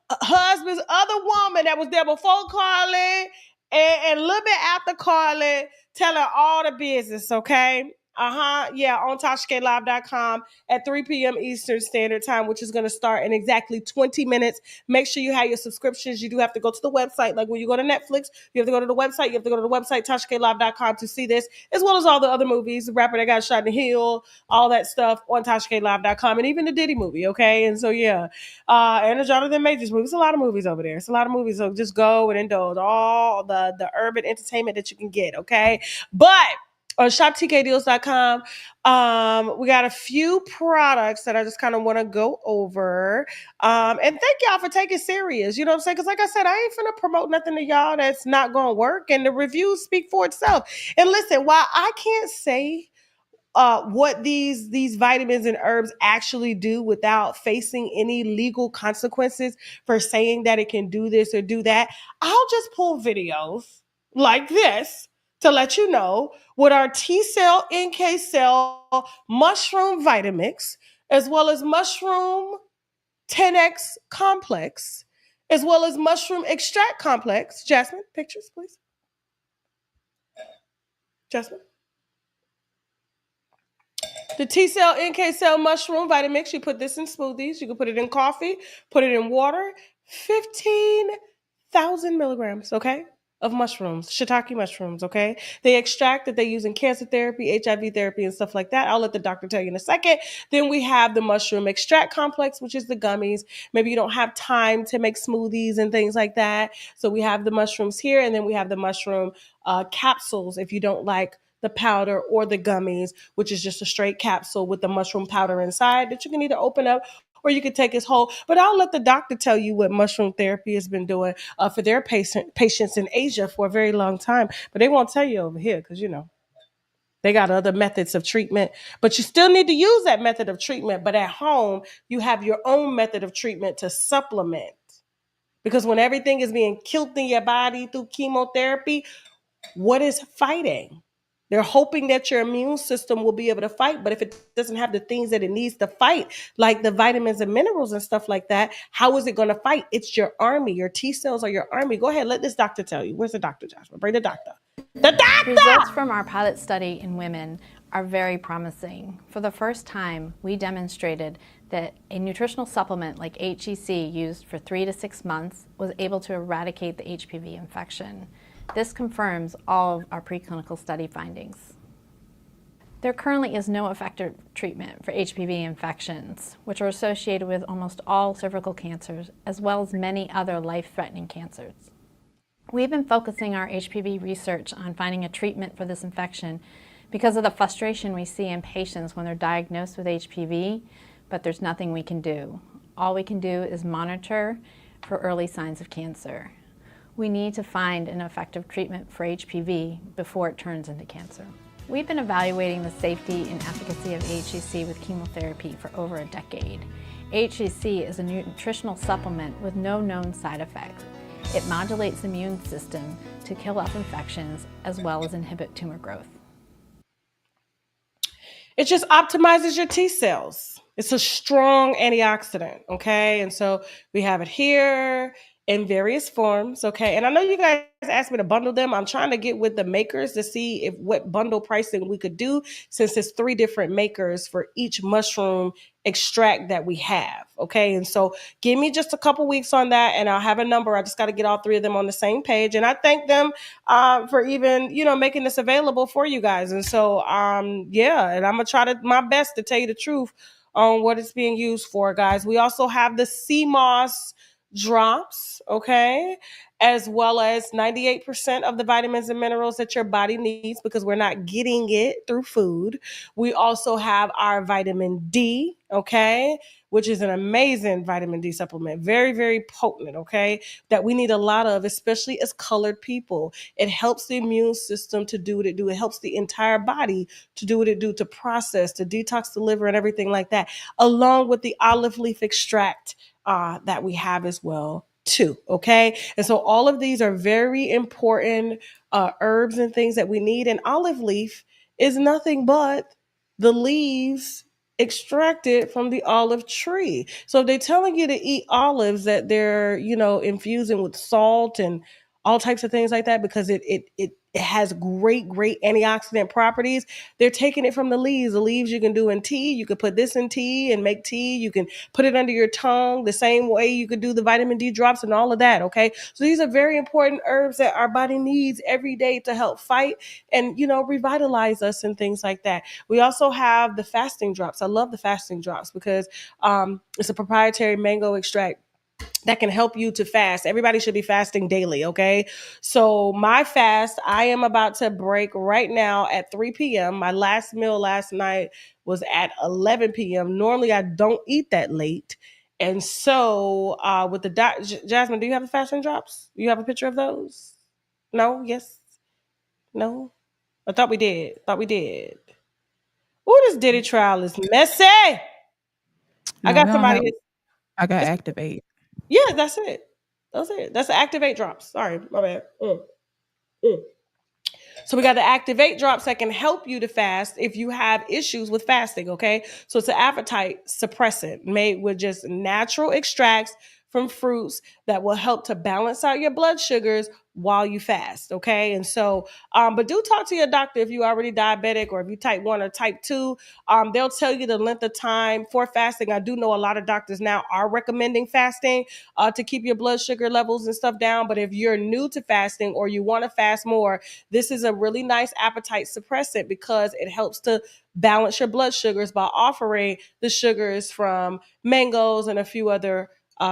husband's other woman that was there before Carly and a little bit after Carly, telling all the business, okay? Yeah, on TashaKLive.com at 3 p.m. Eastern Standard Time, which is going to start in exactly 20 minutes. Make sure you have your subscriptions. You do have to go to the website. Like when you go to Netflix, you have to go to the website. You have to go to the website, TashaKLive.com, to see this, as well as all the other movies, the rapper that got shot in the heel, all that stuff on TashaKLive.com, and even the Diddy movie, okay? And so, yeah. And the Jonathan Majors movie. It's a lot of movies over there. It's a lot of movies, so just go and indulge all the urban entertainment that you can get, okay? But on shoptkdeals.com, we got a few products that I just kind of want to go over. And thank y'all for taking serious. You know what I'm saying? Because like I said, I ain't finna promote nothing to y'all that's not going to work. And the reviews speak for itself. And listen, while I can't say what these vitamins and herbs actually do without facing any legal consequences for saying that it can do this or do that, I'll just pull videos like this to let you know what our T-cell, NK cell, mushroom Vitamix, as well as mushroom 10X complex, as well as mushroom extract complex. Jasmine, pictures, please. Jasmine. The T-cell, NK cell mushroom Vitamix, you put this in smoothies. You can put it in coffee, put it in water. 15,000 milligrams, okay, of mushrooms, shiitake mushrooms, okay? They extract that they use in cancer therapy, HIV therapy, and stuff like that. I'll let the doctor tell you in a second. Then we have the mushroom extract complex, which is the gummies. Maybe you don't have time to make smoothies and things like that. So we have the mushrooms here, and then we have the mushroom capsules if you don't like the powder or the gummies, which is just a straight capsule with the mushroom powder inside that you can either open up or you can take as whole. But I'll let the doctor tell you what mushroom therapy has been doing for their patients in Asia for a very long time. But they won't tell you over here because, they got other methods of treatment. But you still need to use that method of treatment. But at home, you have your own method of treatment to supplement. Because when everything is being killed in your body through chemotherapy, what is fighting? They're hoping that your immune system will be able to fight, but if it doesn't have the things that it needs to fight, like the vitamins and minerals and stuff like that, how is it going to fight? It's your army. Your T cells are your army. Go ahead, let this doctor tell you. Where's the doctor, Joshua? Bring the doctor. The doctor! Results from our pilot study in women are very promising. For the first time, we demonstrated that a nutritional supplement like HEC used for 3 to 6 months was able to eradicate the HPV infection. This confirms all of our preclinical study findings. There currently is no effective treatment for HPV infections, which are associated with almost all cervical cancers, as well as many other life-threatening cancers. We've been focusing our HPV research on finding a treatment for this infection because of the frustration we see in patients when they're diagnosed with HPV, but there's nothing we can do. All we can do is monitor for early signs of cancer. We need to find an effective treatment for HPV before it turns into cancer. We've been evaluating the safety and efficacy of HEC with chemotherapy for over a decade. HEC is a nutritional supplement with no known side effects. It modulates the immune system to kill off infections as well as inhibit tumor growth. It just optimizes your T cells. It's a strong antioxidant, okay? And so we have it here in various forms, okay? And I know you guys asked me to bundle them. I'm trying to get with the makers to see what bundle pricing we could do, since it's 3 different makers for each mushroom extract that we have, okay? And so give me just a couple weeks on that and I'll have a number. I just got to get all 3 of them on the same page. And I thank them for even, making this available for you guys. And so, yeah, and I'm going to try my best to tell you the truth on what it's being used for, guys. We also have the CMOS drops, okay, as well as 98% of the vitamins and minerals that your body needs because we're not getting it through food. We also have our vitamin D, okay, which is an amazing vitamin D supplement. Very, very potent, okay, that we need a lot of, especially as colored people. It helps the immune system to do what it do. It helps the entire body to do what it do, to process, to detox the liver and everything like that, along with the olive leaf extract that we have as well too, okay? And so all of these are very important herbs and things that we need. And olive leaf is nothing but the leaves extracted from the olive tree. So if they're telling you to eat olives that they're, infusing with salt and all types of things like that because it has great antioxidant properties. They're taking it from the leaves. The leaves you can do in tea. You could put this in tea and make tea. You can put it under your tongue the same way you could do the vitamin D drops and all of that, okay? So these are very important herbs that our body needs every day to help fight and, revitalize us and things like that. We also have the fasting drops. I love the fasting drops because it's a proprietary mango extract that can help you to fast. Everybody should be fasting daily, okay? So my fast, I am about to break right now at 3 p.m. My last meal last night was at 11 p.m. Normally, I don't eat that late. And so with the Jasmine, do you have the fasting drops? Do you have a picture of those? No? Yes? No? I thought we did. Oh, this Diddy trial is messy. No, I got somebody. I got Activate. Yeah, that's it. That's the Activate drops. Sorry, my bad. So we got the Activate drops that can help you to fast if you have issues with fasting, okay? So it's an appetite suppressant made with just natural extracts from fruits that will help to balance out your blood sugars while you fast, okay? And so, but do talk to your doctor if you're already diabetic or if you type 1 or type 2. They'll tell you the length of time for fasting. I do know a lot of doctors now are recommending fasting to keep your blood sugar levels and stuff down. But if you're new to fasting or you want to fast more, this is a really nice appetite suppressant because it helps to balance your blood sugars by offering the sugars from mangoes and a few other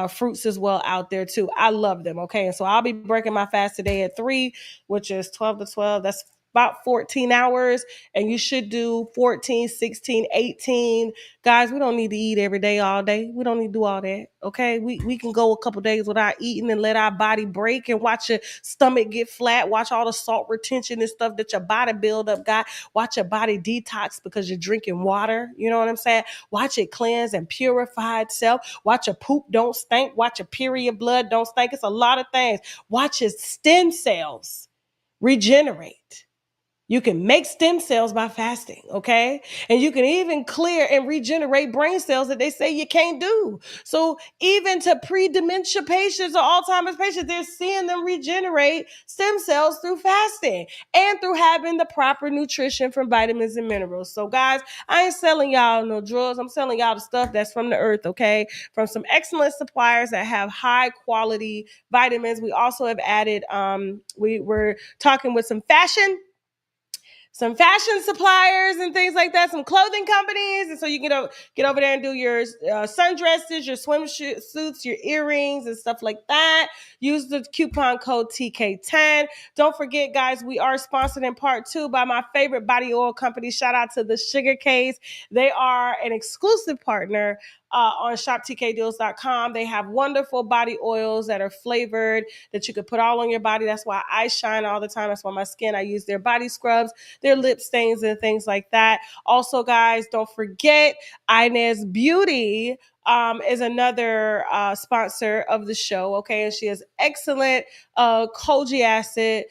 fruits as well out there too. I love them. Okay. And so I'll be breaking my fast today at 3, which is 12 to 12. That's about 14 hours. And you should do 14, 16, 18. Guys, we don't need to eat every day, all day. We don't need to do all that. Okay. We can go a couple days without eating and let our body break and watch your stomach get flat. Watch all the salt retention and stuff that your body build up, guy. Watch your body detox because you're drinking water. You know what I'm saying? Watch it cleanse and purify itself. Watch your poop don't stink. Watch your period blood don't stink. It's a lot of things. Watch your stem cells regenerate. You can make stem cells by fasting, okay? And you can even clear and regenerate brain cells that they say you can't do. So even to pre-dementia patients or Alzheimer's patients, they're seeing them regenerate stem cells through fasting and through having the proper nutrition from vitamins and minerals. So guys, I ain't selling y'all no drugs. I'm selling y'all the stuff that's from the earth, okay? From some excellent suppliers that have high quality vitamins. We also have added, we were talking with some fashion suppliers and things like that, some clothing companies. And so you can get over there and do your sundresses, your swimsuits, your earrings and stuff like that. Use the coupon code TK10. Don't forget, guys, we are sponsored in part 2 by my favorite body oil company. Shout out to the Sugar Case. They are an exclusive partner on shoptkdeals.com. They have wonderful body oils that are flavored that you could put all on your body. That's why I shine all the time. That's why my skin, I use their body scrubs, their lip stains and things like that. Also, guys, don't forget Inez Beauty is another sponsor of the show. Okay. And she has excellent koji acid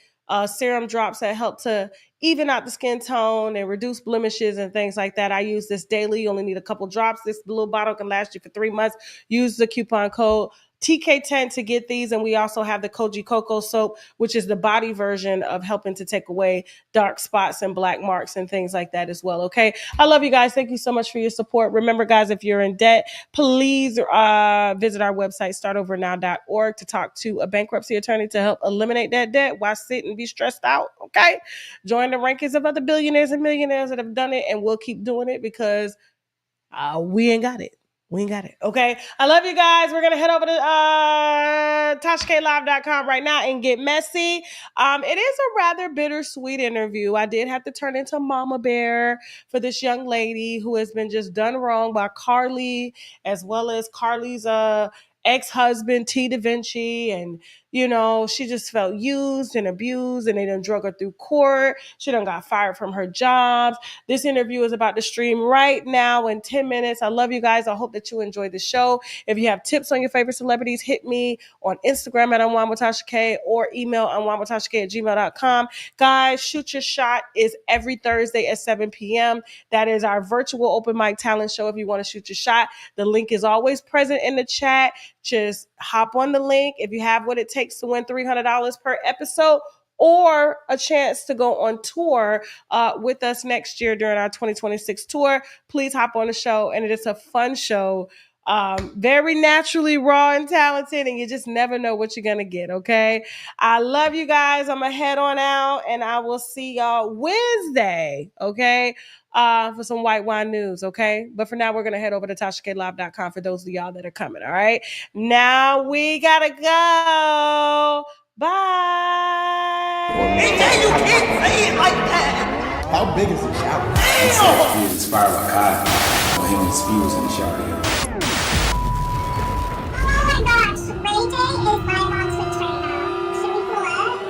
serum drops that help to even out the skin tone and reduce blemishes and things like that. I use this daily. You only need a couple drops. This little bottle can last you for 3 months. Use the coupon code TK10 to get these. And we also have the Koji Cocoa Soap, which is the body version of helping to take away dark spots and black marks and things like that as well. Okay. I love you guys. Thank you so much for your support. Remember, guys, if you're in debt, please visit our website, startovernow.org, to talk to a bankruptcy attorney to help eliminate that debt. Why sit and be stressed out? Okay. Join the rankings of other billionaires and millionaires that have done it, and we'll keep doing it because we ain't got it. We ain't got it. Okay. I love you guys. We're going to head over to TashaKLive.com right now and get messy. It is a rather bittersweet interview. I did have to turn into Mama Bear for this young lady who has been just done wrong by Carly, as well as Carly's ex-husband, T. Da Vinci. And, you know, she just felt used and abused, and they done drug her through court. She done got fired from her jobs. This interview is about to stream right now in 10 minutes. I love you guys. I hope that you enjoyed the show. If you have tips on your favorite celebrities, hit me on Instagram at UnWineWithTashaK or email UnWineWithTashaK@gmail.com. Guys, Shoot Your Shot is every Thursday at 7 p.m. That is our virtual open mic talent show. If you want to shoot your shot, the link is always present in the chat. Just hop on the link. If you have what it takes to win $300 per episode or a chance to go on tour with us next year during our 2026 tour, please hop on the show. And it is a fun show. Very naturally raw and talented, and you just never know what you're going to get, okay? I love you guys. I'm going to head on out, and I will see y'all Wednesday, okay, for some white wine news, okay? But for now, we're going to head over to TashaKLive.com for those of y'all that are coming, all right? Now we got to go. Bye. AJ, you can't say it like that. How big is the shower? Damn. He was inspired by Kai. Him and Speed was in the shower together. Oh my gosh, Ray J is my mom's trainer. Should we pull up?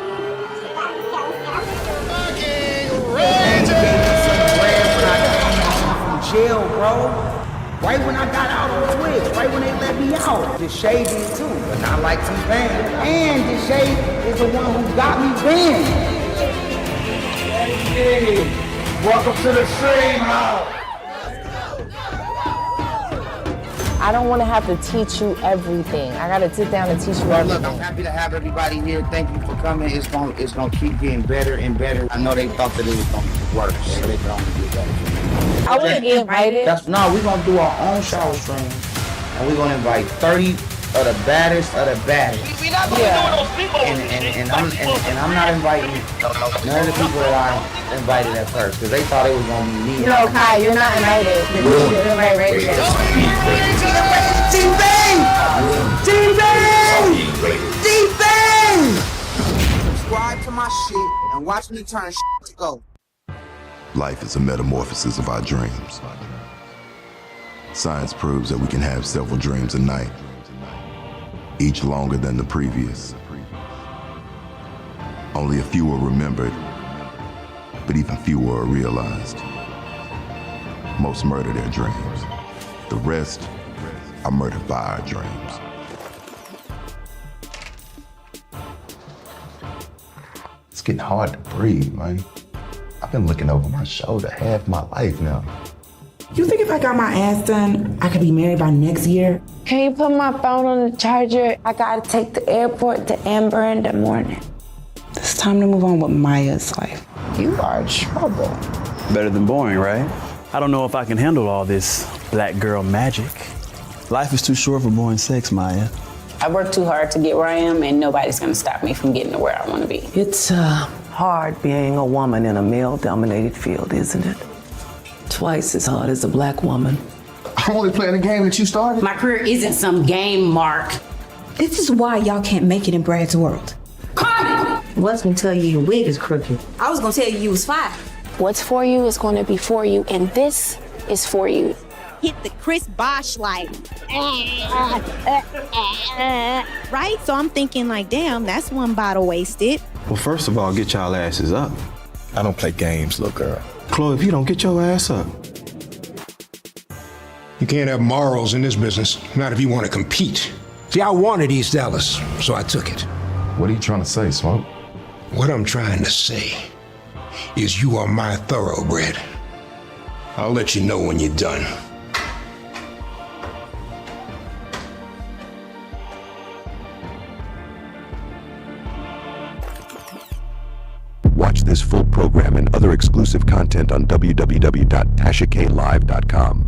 Ray J gave me some bread when I came home from jail, bro. Right when I got out on the whip, right when they let me out. The shade is too, but not like T-Pain. And the shade is the one who got me banned. Welcome to the stream house. I don't want to have to teach you everything. I got to sit down and teach you Well, everything. look, I'm happy to have everybody here. Thank you for coming. It's gonna keep getting better and better. I know they thought that it was gonna be worse, so they could only get better. I want to get invited. No, we're gonna do our own shower stream, and we're gonna invite 30 of the baddest of the baddest. We not gonna do those people. And I'm not inviting none of the people that I invited at first, because they thought it was gonna be me. No, Kai, you're not invited. You're invited. Subscribe to my shit and watch me turn shit to go. Life is a metamorphosis of our dreams. Science proves that we can have several dreams a night, each longer than the previous. Only a few are remembered, but even fewer are realized. Most murder their dreams. The rest are murdered by our dreams. It's getting hard to breathe, man. I've been looking over my shoulder half my life now. You think if I got my ass done, I could be married by next year? Can you put my phone on the charger? I got to take the airport to Amber in the morning. It's time to move on with Maya's life. You are in trouble. Better than boring, right? I don't know if I can handle all this black girl magic. Life is too short for boring sex, Maya. I work too hard to get where I am, and nobody's gonna stop me from getting to where I want to be. It's hard being a woman in a male-dominated field, isn't it? Twice as hard as a black woman. I'm only playing the game that you started. My career isn't some game, Mark. This is why y'all can't make it in Brad's world. Carmen! What's gonna tell you your wig is crooked? I was gonna tell you was fine. What's for you is going to be for you, and this is for you. Hit the Chris Bosh like, right? So I'm thinking like, damn, that's one bottle wasted. Well, first of all, get y'all asses up. I don't play games, little girl. Chloe, if you don't get your ass up. You can't have morals in this business, not if you want to compete. See, I wanted East Dallas, so I took it. What are you trying to say, Smoke? What I'm trying to say is you are my thoroughbred. I'll let you know when you're done. Watch this full program and other exclusive content on www.tashaklive.com.